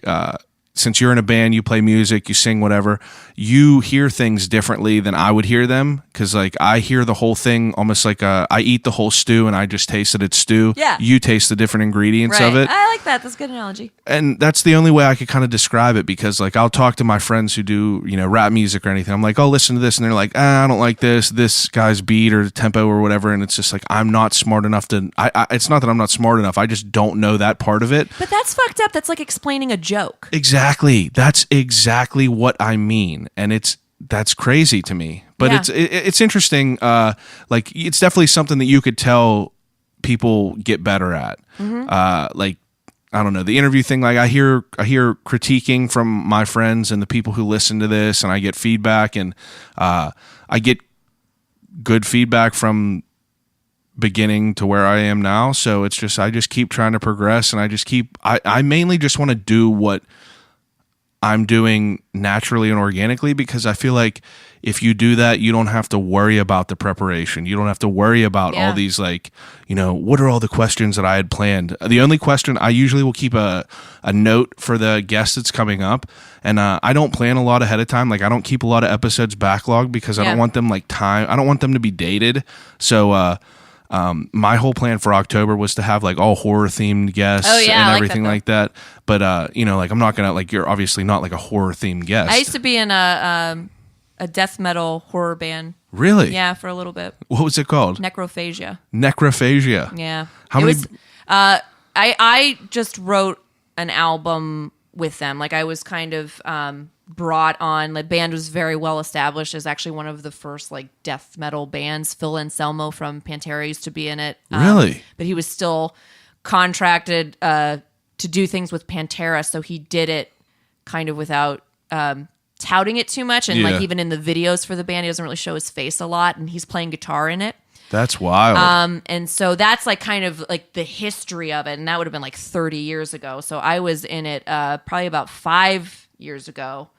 since you're in a band, you play music, you sing, whatever, you hear things differently than I would hear them. Because like I hear the whole thing almost like I eat the whole stew and I just tasted its stew. Yeah. You taste the different ingredients Right. of it. I like that. That's a good analogy. And that's the only way I could kind of describe it, because like I'll talk to my friends who do, rap music or anything. I'm like, oh, listen to this. And they're like, I don't like this guy's beat or tempo or whatever. And it's just like, I'm not smart enough to, it's not that I'm not smart enough. I just don't know that part of it. But that's fucked up. That's like explaining a joke. Exactly. That's exactly what I mean. And that's crazy to me. But Yeah. it's interesting. Like it's definitely something that you could tell people get better at. Mm-hmm. Like, I don't know, the interview thing, like I hear critiquing from my friends and the people who listen to this, and I get feedback, and I get good feedback from beginning to where I am now. So it's just, I just keep trying to progress, and I mainly just want to do what I'm doing naturally and organically, because I feel like if you do that, you don't have to worry about the preparation. You don't have to worry about all these, like, what are all the questions that I had planned? The only question, I usually will keep a note for the guest that's coming up. And I don't plan a lot ahead of time. Like I don't keep a lot of episodes backlogged because I don't want them I don't want them to be dated. So my whole plan for October was to have like all horror themed guests and everything like that. But like I'm not gonna, like, you're obviously not like a horror themed guest. I used to be in a death metal horror band. Really? Yeah, for a little bit. What was it called? Necrophagia. Necrophagia. Yeah. How many? I just wrote an album with them. Like I was kind of brought on. The band was very well established as actually one of the first like death metal bands. Phil Anselmo from Pantera used to be in it. Really? But he was still contracted to do things with Pantera, so he did it kind of without touting it too much. And like even in the videos for the band, he doesn't really show his face a lot, and he's playing guitar in it. That's wild. And so that's like kind of like the history of it, and that would have been like 30 years ago. So I was in it probably about 5 years ago,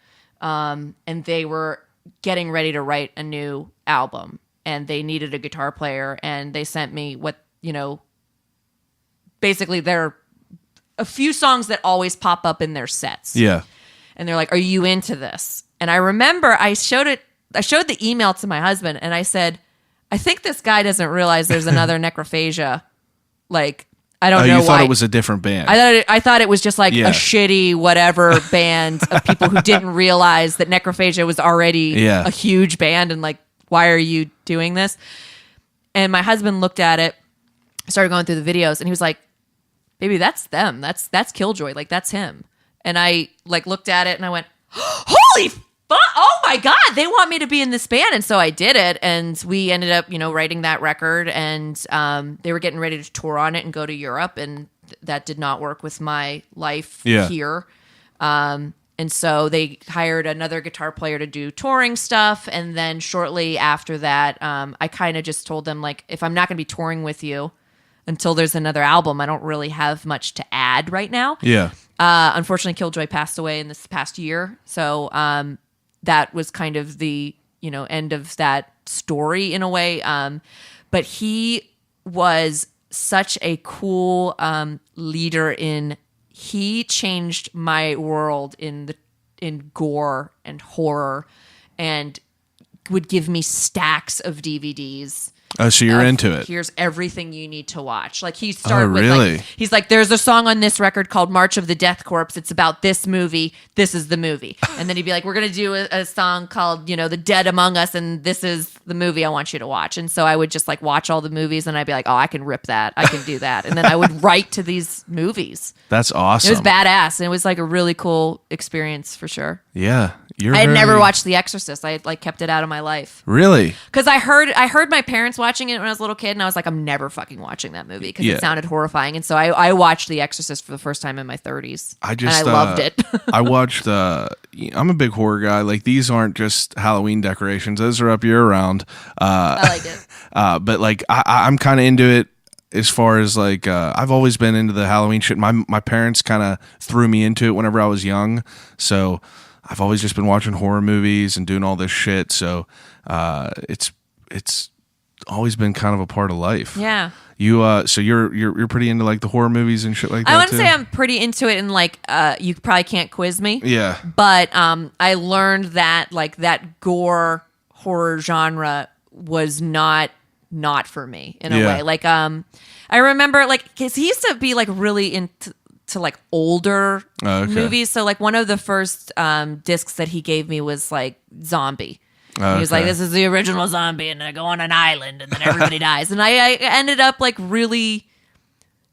and they were getting ready to write a new album, and they needed a guitar player, and they sent me basically there are a few songs that always pop up in their sets. Yeah. And they're like, "Are you into this?" And I remember I showed the email to my husband, and I said, I think this guy doesn't realize there's another Necrophagia. Like, I don't know why. You thought it was a different band. I thought it was just like a shitty whatever band of people who didn't realize that Necrophagia was already a huge band, and like, why are you doing this? And my husband looked at it, started going through the videos, and he was like, "Baby, that's them. That's Killjoy. Like, that's him." And I like looked at it and I went, "Holy fuck! Oh my god, they want me to be in this band." And so I did it, and we ended up, writing that record, and they were getting ready to tour on it and go to Europe, and that did not work with my life here. And so they hired another guitar player to do touring stuff, and then shortly after that, I kind of just told them, like, if I'm not going to be touring with you until there's another album, I don't really have much to add right now. Yeah. Unfortunately, Killjoy passed away in this past year, so that was kind of the end of that story in a way. But he was such a cool leader he changed my world in gore and horror, and would give me stacks of DVDs. Oh, so you're into it. Here's everything you need to watch. Like he started with really? He's like, there's a song on this record called March of the Death Corps. It's about this movie. This is the movie. And then he'd be like, we're going to do a song called, The Dead Among Us. And this is the movie I want you to watch. And so I would just like watch all the movies and I'd be like, oh, I can rip that. I can do that. And then I would write to these movies. That's awesome. It was badass. And it was like a really cool experience for sure. Yeah. I had never watched The Exorcist. I had like kept it out of my life. Really? Because I heard my parents watching it when I was a little kid, and I was like, I'm never fucking watching that movie because it sounded horrifying. And so I watched The Exorcist for the first time in my 30s. And I loved it. I watched. I'm a big horror guy. Like these aren't just Halloween decorations; those are up year round. I like it. But like I'm kind of into it. As far as like, I've always been into the Halloween shit. My parents kind of threw me into it whenever I was young, so I've always just been watching horror movies and doing all this shit. So it's always been kind of a part of life. Yeah. So you're pretty into like the horror movies and shit like that. I wouldn't too? say I'm pretty into it, and like you probably can't quiz me. Yeah. But I learned that like that gore horror genre was not for me in a way. Like I remember like because he used to be like really into like older movies. So like one of the first discs that he gave me was like Zombie. He was like, this is the original Zombie, and I go on an island and then everybody dies. And I ended up like really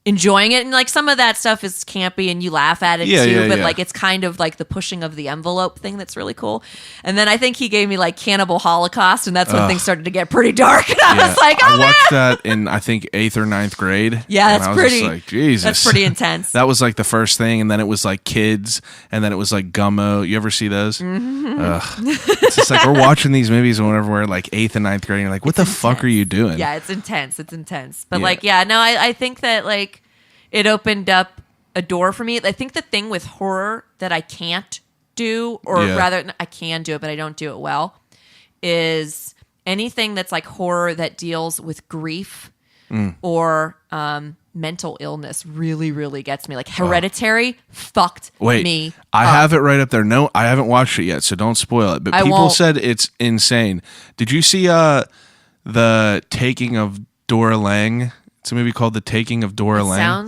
enjoying it, and like some of that stuff is campy and you laugh at it too, but like it's kind of like the pushing of the envelope thing that's really cool. And then I think he gave me like Cannibal Holocaust, and that's when things started to get pretty dark, and I was like, I watched that in I think 8th or 9th grade. Yeah, that's pretty like, Jesus, that's pretty intense. That was like the first thing, and then it was like Kids, and then it was like Gummo. You ever see those? It's just like we're watching these movies whenever we're like 8th and 9th grade, and you're like, what the fuck are you doing? Yeah, it's intense. But I think that like it opened up a door for me. I think the thing with horror that I can't do, or rather I can do it, but I don't do it well, is anything that's like horror that deals with grief or mental illness really, really gets me. Like Hereditary fucked me I up. have it right up there. No, I haven't watched it yet, so don't spoil it. But people said it's insane. Did you see The Taking of Dora Lang? It's a movie called The Taking of Dora Lang.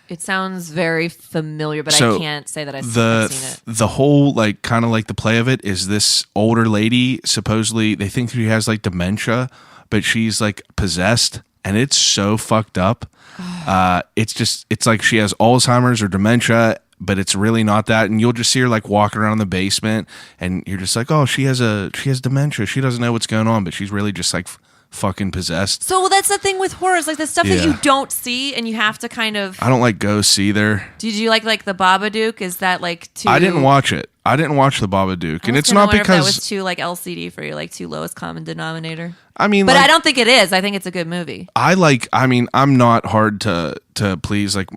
It sounds very familiar, but I can't say that I've seen it. The whole like kind of like the play of it is this older lady, supposedly they think she has like dementia, but she's like possessed, and it's so fucked up. It's like she has Alzheimer's or dementia, but it's really not that. And you'll just see her like walking around the basement, and you're just like, oh, she has dementia. She doesn't know what's going on, but she's really just like fucking possessed. So that's the thing with horror, is like the stuff that you don't see, and you have to kind of. I don't like ghosts either. Did you like the Babadook? Is that like too? I didn't watch it. I didn't watch the Babadook, and it's not because that was too like LCD for you, like too lowest common denominator. I mean, but like, I don't think it is. I think it's a good movie. I'm not hard to please. Like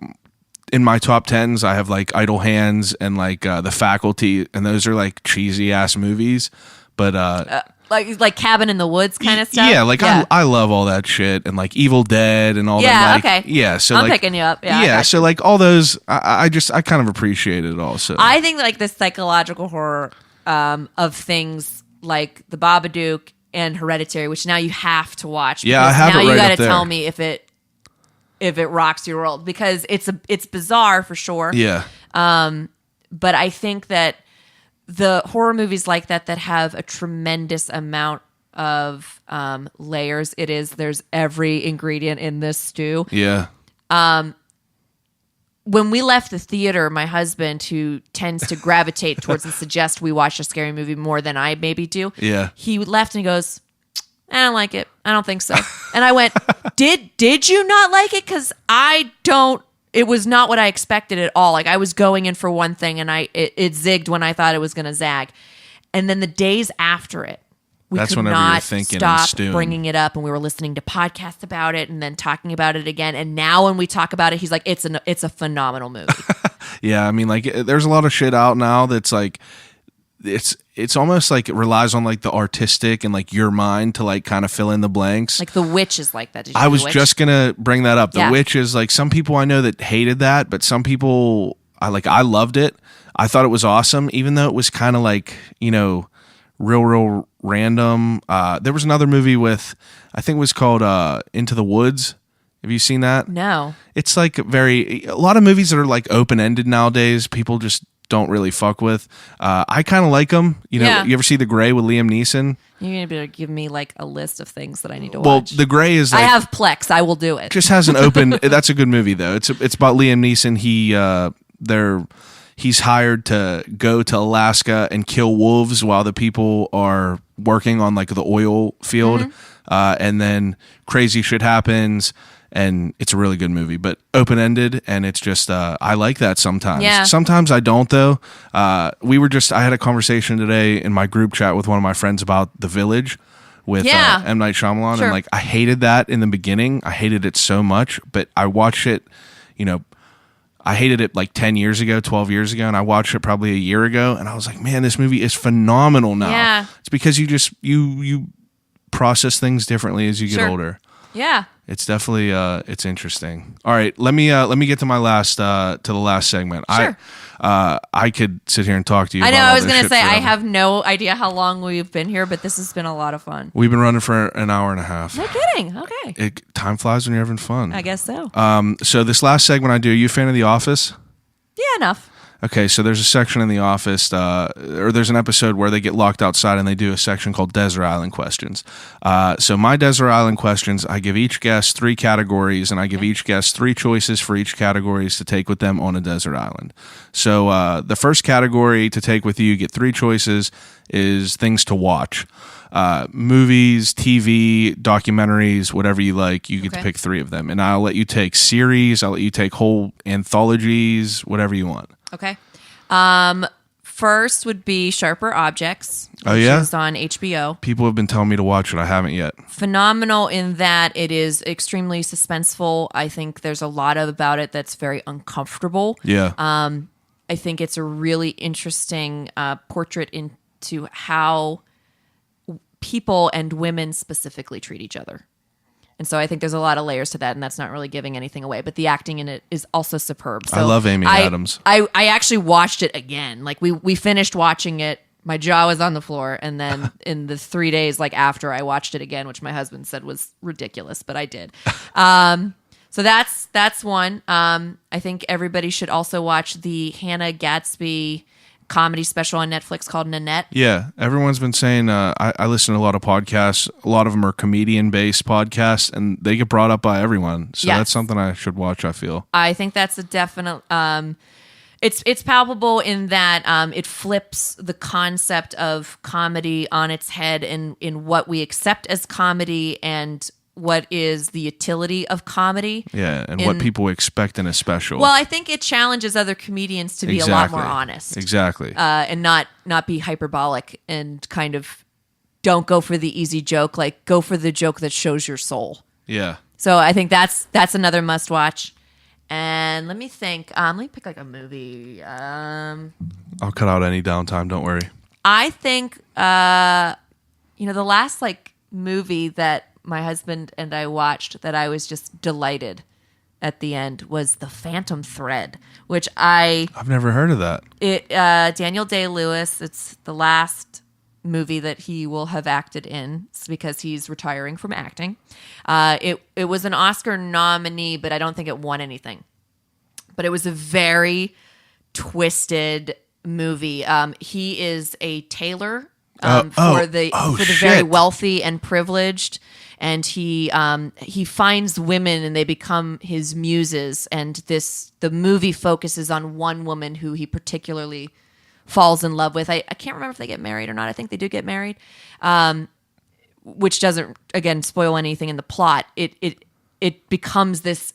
in my top 10s, I have like Idle Hands and like The Faculty, and those are like cheesy ass movies. But like Cabin in the Woods kind of stuff. Yeah, like I love all that shit, and like Evil Dead and all that. Like, okay. Yeah, so I'm like, picking you up. Yeah, so like all those, I kind of appreciate it all. So I think like the psychological horror of things like The Babadook and Hereditary, which now you have to watch. Yeah, I have now it right you gotta up there. tell me if it rocks your world, because it's bizarre for sure. Yeah. But I think that the horror movies like that have a tremendous amount of layers. There's every ingredient in this stew. Yeah. When we left the theater, my husband, who tends to gravitate towards and suggest we watch a scary movie more than I maybe do, he left and he goes, I don't like it. I don't think so. And I went, did you not like it? Because it was not what I expected at all. Like I was going in for one thing, and it zigged when I thought it was going to zag. And then the days after it, That's could whenever not you're thinking and stop stewing. bringing it up, and we were listening to podcasts about it, and then talking about it again. And now when we talk about it, he's like, it's a phenomenal movie. Yeah, I mean, like there's a lot of shit out now that's like it's almost like it relies on like the artistic and like your mind to like kind of fill in the blanks. Like The Witch is like that. Did you I see was The Witch? just gonna bring that up. The Yeah. Witch is like, some people I know that hated that, but some people I loved it. I thought it was awesome, even though it was kind of like, real random. There was another movie with, I think it was called Into the Woods. Have you seen that? No. It's like a lot of movies that are like open ended nowadays. People just don't really fuck with. I kind of like them. Yeah. You ever see The Gray with Liam Neeson? You're going to be able to give me like a list of things that I need to Well, watch. The Gray is I like, have Plex. I will do it. just has an open. That's a good movie though. It's about Liam Neeson. He's hired to go to Alaska and kill wolves while the people are working on like the oil field, and then crazy shit happens. And it's a really good movie, but open ended, and it's just I like that sometimes. Yeah. Sometimes I don't though. I had a conversation today in my group chat with one of my friends about The Village with Yeah. M. Night Shyamalan, Sure. and like I hated that in the beginning. I hated it so much, but I watched it. I hated it like 10 years ago, 12 years ago, and I watched it probably a year ago, and I was like, man, this movie is phenomenal now. Yeah. It's because you process things differently as you get Sure. older. Yeah. It's definitely it's interesting. All right, let me get to my last to the last segment. Sure. I could sit here and talk to you. I know. about all I was this going to shit say, I forever. have no idea how long we've been here, but this has been a lot of fun. We've been running for an hour and a half. No kidding. Okay. Time flies when you're having fun. I guess so. So this last segment I do. Are you a fan of The Office? Yeah, enough. Okay, so there's a section in The Office, or there's an episode where they get locked outside and they do a section called Desert Island Questions. So my Desert Island Questions, I give each guest 3 categories, and I give each guest 3 choices for each categories to take with them on a desert island. So the first category to take with you get 3 choices, is things to watch. Movies, TV, documentaries, whatever you like, you get to Okay. pick 3 of them. And I'll let you take series, I'll let you take whole anthologies, whatever you want. Okay. First would be Sharper Objects. Oh, which yeah? is on HBO. People have been telling me to watch it. I haven't yet. Phenomenal in that it is extremely suspenseful. I think there's a lot about it that's very uncomfortable. Yeah. I think it's a really interesting portrait into how people and women specifically treat each other. And so I think there's a lot of layers to that, and that's not really giving anything away. But the acting in it is also superb. So I love Amy Adams. I actually watched it again. Like we finished watching it. My jaw was on the floor, and then in the 3 days like after, I watched it again, which my husband said was ridiculous, but I did. So that's one. I think everybody should also watch the Hannah Gadsby comedy special on Netflix called Nanette. Yeah. Everyone's been saying, I listen to a lot of podcasts. A lot of them are comedian-based podcasts, and they get brought up by everyone. So Yes. that's something I should watch, I feel. I think that's a definite. It's palpable in that it flips the concept of comedy on its head in what we accept as comedy and what is the utility of comedy. Yeah, and what people expect in a special. Well, I think it challenges other comedians to be a lot more honest. Exactly. And not be hyperbolic and kind of don't go for the easy joke. Like go for the joke that shows your soul. Yeah. So I think that's another must watch. And let me think. Let me pick like a movie. I'll cut out any downtime. Don't worry. I think the last like movie that my husband and I watched that I was just delighted at the end was The Phantom Thread, which I've never heard of that. Daniel Day-Lewis. It's the last movie that he will have acted in. It's because he's retiring from acting. It was an Oscar nominee, but I don't think it won anything. But it was a very twisted movie. He is a tailor for the very shit. wealthy and privileged, and he finds women and they become his muses. And the movie focuses on one woman who he particularly falls in love with. I can't remember if they get married or not. I think they do get married, which doesn't, again, spoil anything in the plot. It becomes this.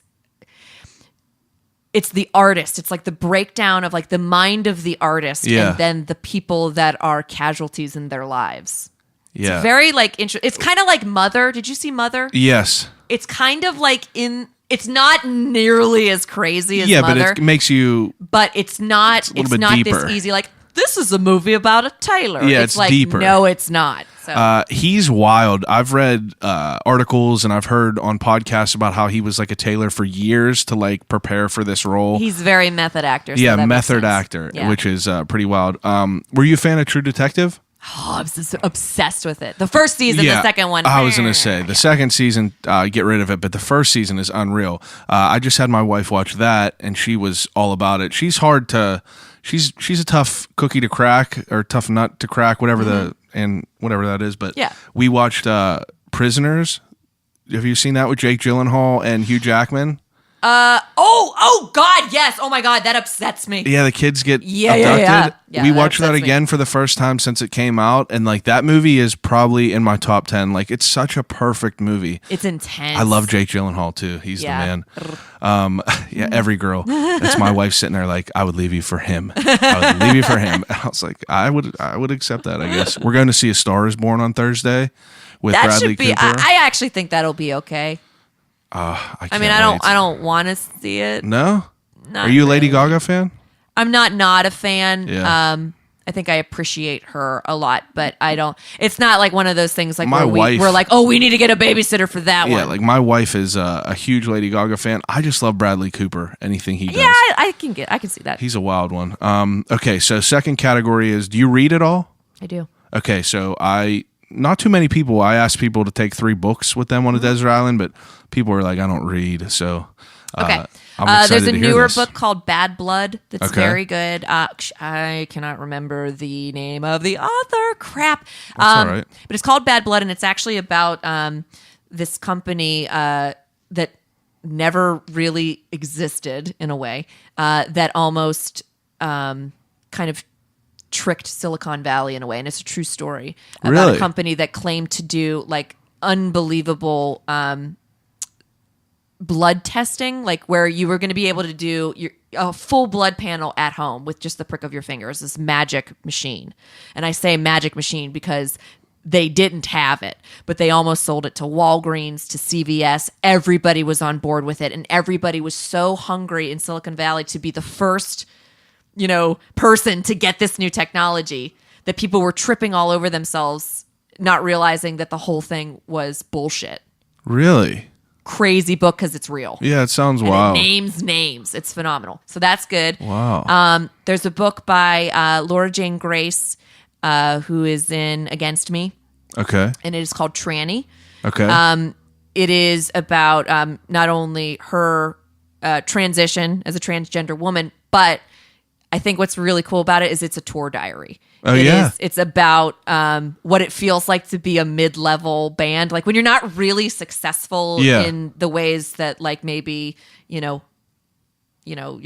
It's the artist. It's like the breakdown of like the mind of the artist, Yeah. and then the people that are casualties in their lives. Yeah. It's very like it's kind of like Mother. Did you see Mother? Yes. It's kind of like it's not nearly as crazy as Yeah, Mother. but it makes you. But it's not a little bit not deeper. this easy. Like this is a movie about a tailor. Yeah, it's like, deeper. No, it's not. So. He's wild. I've read articles and I've heard on podcasts about how he was like a tailor for years to like prepare for this role. He's very method actor. So yeah, that makes method sense. actor, Yeah. which is pretty wild. Were you a fan of True Detective? Oh, I'm just obsessed with it. The first season, the second one. I was going to say the second season, get rid of it, but the first season is unreal. I just had my wife watch that, and she was all about it. She's hard to, she's a tough cookie to crack or tough nut to crack, whatever whatever that is. But yeah. We watched Prisoners. Have you seen that with Jake Gyllenhaal and Hugh Jackman? Oh God, yes. Oh my God, that upsets me. Yeah, the kids get abducted. Yeah, we that watched that upsets me. again for the first time since it came out, and like that movie is probably in my top 10. Like it's such a perfect movie. It's intense. I love Jake Gyllenhaal too. He's the man. Yeah, every girl. That's my wife sitting there like, I would leave you for him. I would leave you for him. And I was like, I would accept that. I guess we're going to see A Star Is Born on Thursday with That Bradley should be. Cooper. I actually think that'll be okay. I mean, I don't want to see it. No. Not Are you a Lady really. Gaga fan? I'm not a fan. Yeah. I think I appreciate her a lot, but I don't. It's not like one of those things like My wife- we're like, oh, we need to get a babysitter for that Yeah, one. like my wife is a huge Lady Gaga fan. I just love Bradley Cooper. Anything he does. Yeah, I can see that. He's a wild one. Okay, so second category is, do you read at all? I do. Okay, so not too many people. I asked people to take 3 books with them on a desert island, but people were like, I don't read. So Okay. I'm excited There's a to hear newer this. book called Bad Blood that's Okay. very good. I cannot remember the name of the author. Crap. That's all right. But it's called Bad Blood, and it's actually about this company that never really existed in a way that almost kind of tricked Silicon Valley in a way, and it's a true story about Really? a company that claimed to do like unbelievable blood testing, like where you were going to be able to do a full blood panel at home with just the prick of your fingers, this magic machine. And I say magic machine because they didn't have it, but they almost sold it to Walgreens, to CVS. Everybody was on board with it, and everybody was so hungry in Silicon Valley to be the first, person to get this new technology that people were tripping all over themselves, not realizing that the whole thing was bullshit. Really? Crazy book because it's real. Yeah, it sounds And wild. it names names. It's phenomenal. So that's good. Wow. There's a book by Laura Jane Grace, who is in Against Me, Okay. and it is called Tranny. Okay. It is about not only her transition as a transgender woman, but I think what's really cool about it is it's a tour diary. Oh, yeah. It's about what it feels like to be a mid-level band. Like when you're not really successful Yeah. in the ways that like maybe, you're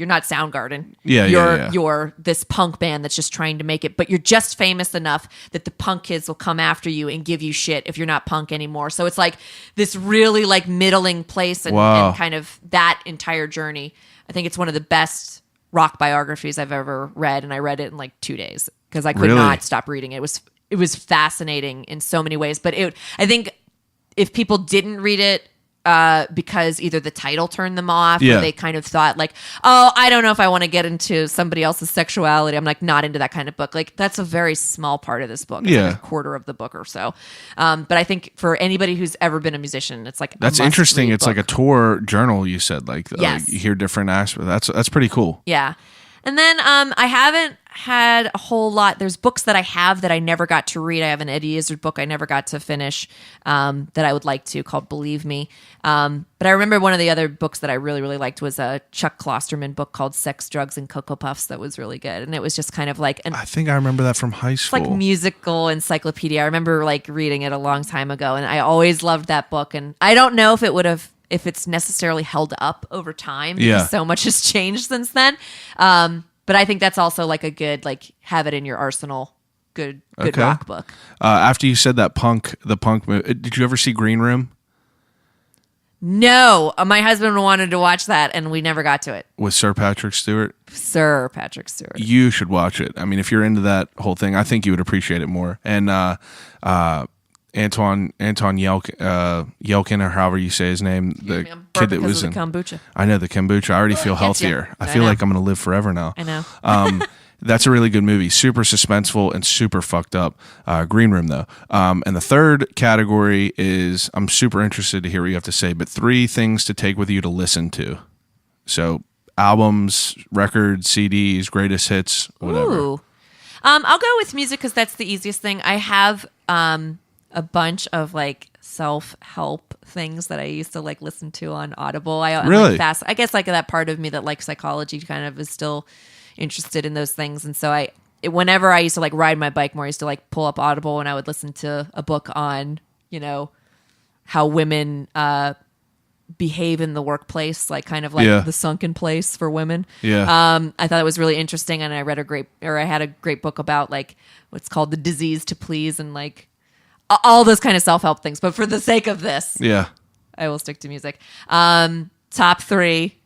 not Soundgarden. Yeah. You're this punk band that's just trying to make it, but you're just famous enough that the punk kids will come after you and give you shit if you're not punk anymore. So it's like this really like middling place and, Wow. and kind of that entire journey. I think it's one of the best rock biographies I've ever read, and I read it in like 2 days because I could Really? not stop reading it. It was fascinating in so many ways, but I think if people didn't read it because either the title turned them off Yeah. or they kind of thought like, oh, I don't know if I want to get into somebody else's sexuality. I'm like not into that kind of book. Like that's a very small part of this book. It's Yeah. like a quarter of the book or so. But I think for anybody who's ever been a musician, it's like That's interesting. It's like a tour journal, you said. Like, Yes. you hear different aspects. That's pretty cool. Yeah. And then I haven't had a whole lot. There's books that I have that I never got to read. I have an Eddie Izzard book I never got to finish that I would like to, called Believe Me. But I remember one of the other books that I really, really liked was a Chuck Klosterman book called Sex, Drugs, and Cocoa Puffs that was really good. And it was just kind of like I think I remember that from high school. like musical encyclopedia. I remember like reading it a long time ago, and I always loved that book. And I don't know if it's necessarily held up over time because Yeah. so much has changed since then. But I think that's also like a good, like, have it in your arsenal. Good Okay. rock book. After you said that the punk movie, did you ever see Green Room No, my husband wanted to watch that, and we never got to it. with Sir Patrick Stewart? Sir Patrick Stewart. You should watch it. I mean, if you're into that whole thing, I think you would appreciate it more. And Anton Yelkin, or however you say his name, the I'm kid that because was of in the kombucha. I know the kombucha. I already feel Gets ya. healthier. I I feel know. like I'm going to live forever now. I know. That's a really good movie. Super suspenseful and super fucked up. Green Room, though. And the third category is, I'm super interested to hear what you have to say, but 3 things to take with you to listen to. So albums, records, CDs, greatest hits, whatever. Ooh. I'll go with music because that's the easiest thing. I have a bunch of like self-help things that I used to like listen to on Audible. I'm Really? like I guess like that part of me that like psychology kind of is still interested in those things. And so whenever I used to like ride my bike more, I used to like pull up Audible and I would listen to a book on, how women behave in the workplace, like kind of like the sunken place for women. Yeah. I thought it was really interesting, and I had a great book about like what's called the disease to please and like all those kind of self-help things. But for the sake of this, I will stick to music. Top 3: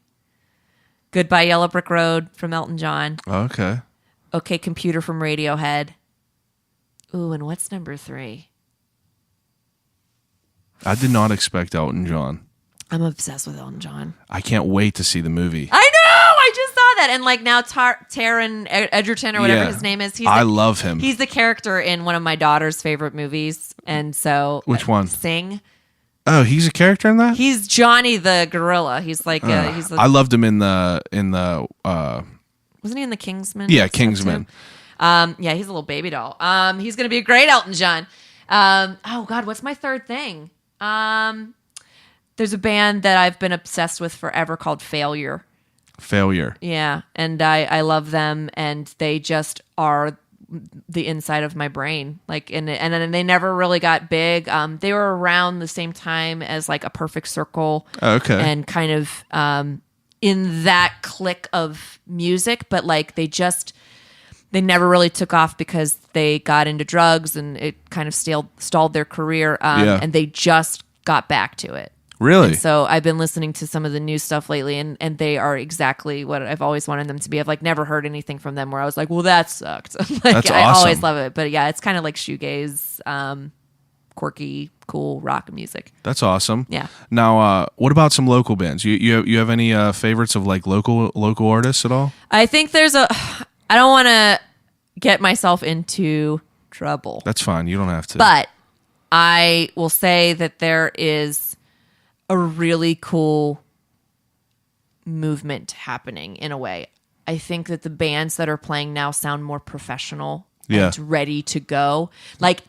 Goodbye Yellow Brick Road from Elton John. Okay. Okay Computer from Radiohead. Ooh, and what's number 3? I did not expect Elton John. I'm obsessed with Elton John. I can't wait to see the movie. I know! I just saw that. And like now Taron Egerton or whatever his name is. I love him. He's the character in one of my daughter's favorite movies. And so... Which one? Sing. Oh, he's a character in that? He's Johnny the gorilla. He's like... I loved him in the wasn't he in the Kingsman? Yeah, Kingsman. Yeah, he's a little baby doll. He's going to be a great Elton John. Oh, God, what's my third thing? There's a band that I've been obsessed with forever called Failure. Yeah, and I love them, and they just are the inside of my brain. Like, and they never really got big. They were around the same time as like A Perfect Circle. Okay. And kind of in that clique of music, but like they never really took off because they got into drugs and it kind of stalled their career. And they just got back to it. Really? And so I've been listening to some of the new stuff lately, and they are exactly what I've always wanted them to be. I've like never heard anything from them where I was like, well, that sucked. Like, That's I awesome. always love it. But yeah, it's kind of like shoegaze, quirky, cool rock music. That's awesome. Yeah. Now, what about some local bands? You have any favorites of like local artists at all? I think I don't want to get myself into trouble. That's fine. You don't have to. But I will say that there is a really cool movement happening in a way. I think that the bands that are playing now sound more professional and ready to go. Like,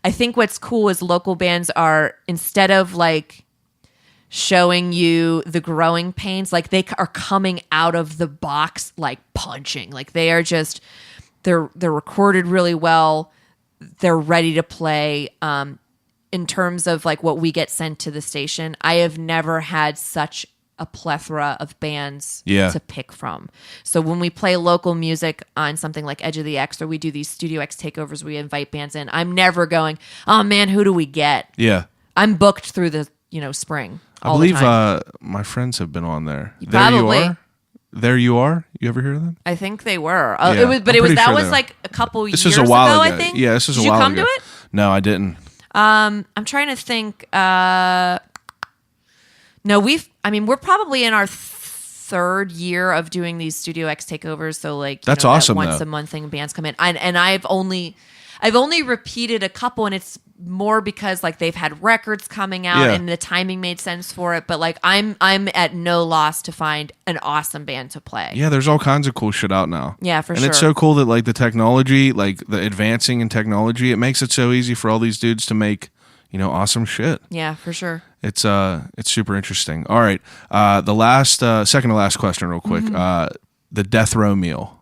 I think what's cool is local bands are, instead of like showing you the growing pains, like they are coming out of the box like punching. Like they are just they're recorded really well. They're ready to play. In terms of like what we get sent to the station, I have never had such a plethora of bands to pick from. So when we play local music on something like Edge of the X, or we do these Studio X takeovers, we invite bands in, I'm never going, oh man, who do we get? Yeah. I'm booked through the spring. I believe my friends have been on there. Probably. There You Are. You ever hear of them? I think they were. Yeah, That was they were. like a couple This years was a while ago, ago. I think. Yeah, this was Did a while you ago. come to it? No, I didn't. I'm trying to think. No, we're probably in our third year of doing these Studio X takeovers. So like, that's awesome. That once though. a month thing, bands come in, and I've only repeated a couple, and it's more because like they've had records coming out and the timing made sense for it. But like I'm at no loss to find an awesome band to play. Yeah, there's all kinds of cool shit out now. Yeah, for and sure. And it's so cool that like the technology, like the advancing in technology, it makes it so easy for all these dudes to make, awesome shit. Yeah, for sure. It's super interesting. All right. The last second to last question real quick. The death row meal.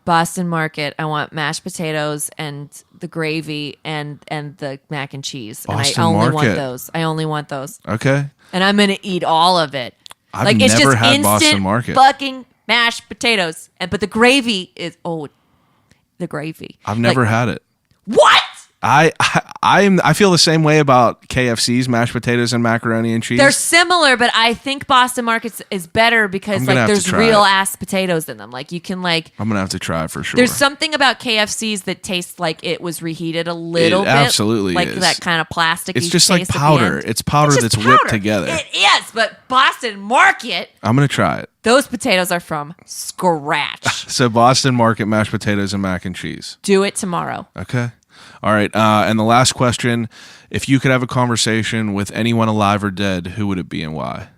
Boston Market. I want mashed potatoes and the gravy and the mac and cheese. Boston and I only want Market. those. I only want those. Okay. And I'm gonna eat all of it. I've like it's never just had instant Boston Market. fucking mashed potatoes. But the gravy is the gravy. I've never had it. What? I feel the same way about KFC's mashed potatoes and macaroni and cheese. They're similar, but I think Boston Market's is better because I'm gonna like have to there's try real it. ass potatoes in them. Like you can like I'm gonna have to try it for sure. there's something about KFC's that tastes like it was reheated a little bit. Absolutely like is. that kind of plastic. It's just like powder. It's powder just that's powder. whipped together. It is, but Boston Market, I'm gonna try it. those potatoes are from scratch. So Boston Market mashed potatoes and mac and cheese. Do it tomorrow. Okay. All right. And the last question: if you could have a conversation with anyone alive or dead, who would it be and why?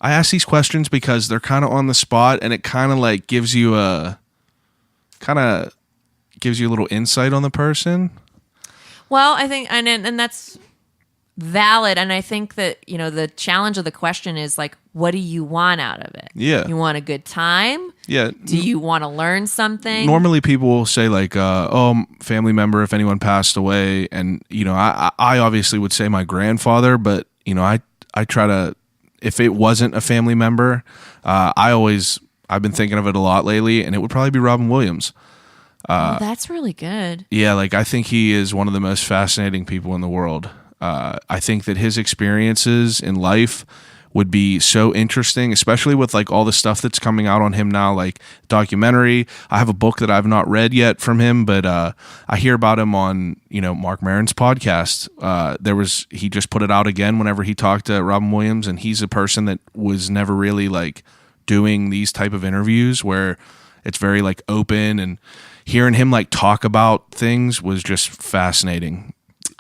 I ask these questions because they're kind of on the spot, and it kind of like gives you a little insight on the person. Well, I think, and that's valid. And I think that, you know, the challenge of the question is like, what do you want out of it? Yeah. You want a good time? Yeah. Do you want to learn something? Normally people will say like, oh, family member, if anyone passed away. And, you know, I obviously would say my grandfather, but, you know, I try to, if it wasn't a family member, I've been thinking of it a lot lately, and it would probably be Robin Williams. Oh, that's really good. Yeah, like I think he is one of the most fascinating people in the world. I think that his experiences in life would be so interesting, especially with like all the stuff that's coming out on him now, like documentary. I have a book that I've not read yet from him, but I hear about him on, you know, Marc Maron's podcast. He just put it out again whenever he talked to Robin Williams, and he's a person that was never really like doing these type of interviews where it's very like open, and hearing him like talk about things was just fascinating.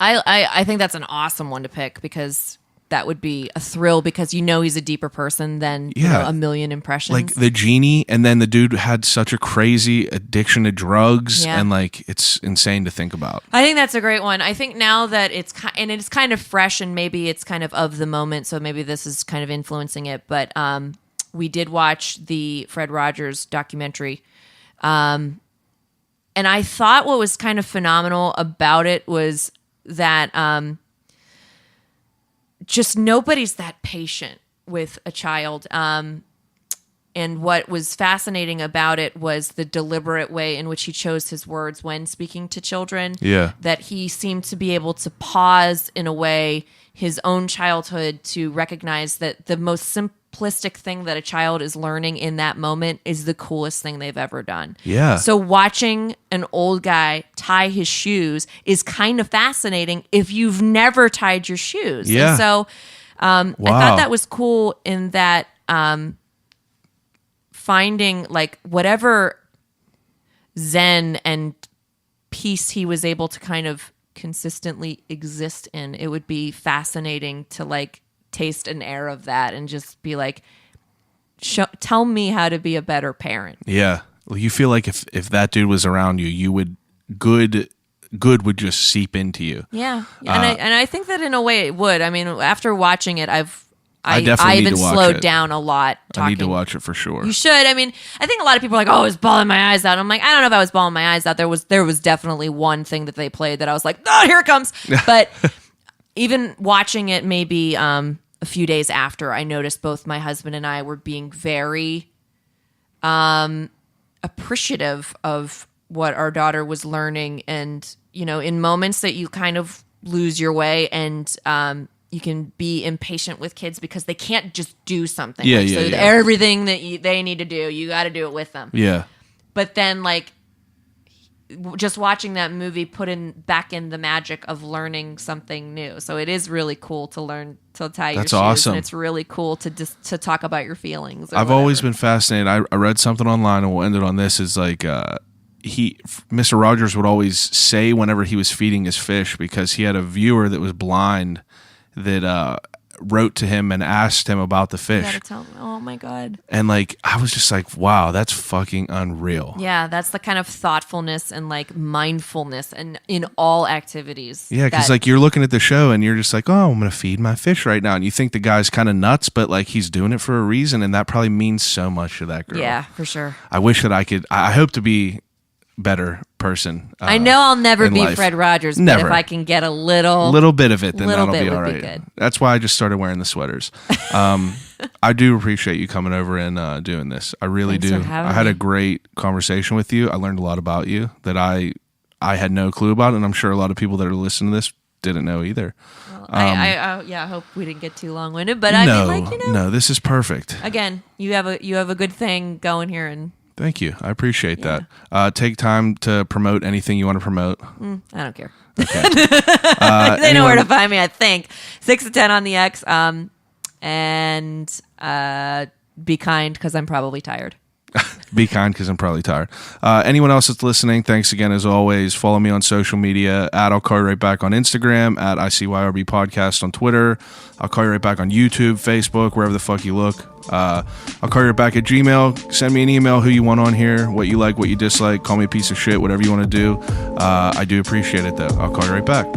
I think that's an awesome one to pick because that would be a thrill because you know he's a deeper person than you know, a million impressions. Like the genie, and then the dude had such a crazy addiction to drugs, and like it's insane to think about. I think that's a great one. I think now that it's kind of fresh and maybe it's kind of the moment, so maybe this is kind of influencing it. But we did watch the Fred Rogers documentary, and I thought what was kind of phenomenal about it was that just nobody's that patient with a child. And what was fascinating about it was the deliberate way in which he chose his words when speaking to children. Yeah. That he seemed to be able to pause in a way his own childhood to recognize that the most simplistic thing that a child is learning in that moment is the coolest thing they've ever done. Yeah. So watching an old guy tie his shoes is kind of fascinating if you've never tied your shoes. Yeah. And so I thought that was cool in that finding like whatever zen and peace he was able to kind of consistently exist in, it would be fascinating to like taste an air of that and just be like, tell me how to be a better parent. Yeah. Well, you feel like if that dude was around you, you would good would just seep into you. Yeah. And I think that in a way it would. I mean, after watching it, I definitely need even to watch slowed it. down a lot. I need to watch it for sure. You should. I mean, I think a lot of people are like, "Oh, I was bawling my eyes out." I'm like, I don't know if I was bawling my eyes out. There was definitely one thing that they played that I was like, "Oh, here it comes." But even watching it, maybe a few days after, I noticed both my husband and I were being very appreciative of what our daughter was learning, and you know, in moments that you kind of lose your way and you can be impatient with kids because they can't just do something. Yeah, like, yeah, so yeah. everything that they need to do, you got to do it with them. Yeah. But then, like, just watching that movie put back in the magic of learning something new. So it is really cool to learn to tie your shoes. That's awesome. And it's really cool to talk about your feelings. I've always been fascinated. I read something online, and we'll end it on this. Is like Mr. Rogers would always say whenever he was feeding his fish, because he had a viewer that was blind that wrote to him and asked him about the fish. You gotta tell me. Oh my God. And like, I was just like, wow, that's fucking unreal. Yeah, that's the kind of thoughtfulness and like mindfulness and in all activities. Yeah, because like you're looking at the show and you're just like, oh, I'm gonna feed my fish right now, and you think the guy's kind of nuts, but like he's doing it for a reason, and that probably means so much to that girl. Yeah, for sure. I wish that I could. I hope to be better person. I know I'll never in be life. Fred Rogers, but Never. if I can get a little bit of it, then little that'll bit be would all be right. good. That's why I just started wearing the sweaters. I do appreciate you coming over and doing this. I really Thanks do. for having I had me. a great conversation with you. I learned a lot about you that I had no clue about, and I'm sure a lot of people that are listening to this didn't know either. I hope we didn't get too long-winded, but I no, mean, like, you know, no, this is perfect. again, you have a good thing going here, and Thank you. I appreciate that. Take time to promote anything you want to promote. I don't care. Okay. They know where to find me. I think 6 to 10 on the X, and be kind because I'm probably tired. Be kind because I'm probably tired. Anyone else that's listening, thanks again as always. Follow me on social media at I'll Call You Right Back on Instagram, at ICYRB Podcast on Twitter. I'll Call You Right Back on YouTube, Facebook, wherever the fuck you look. I'll Call You Right Back at Gmail. Send me an email who you want on here, what you like, what you dislike. Call me a piece of shit, whatever you want to do. I do appreciate it though. I'll call you right back.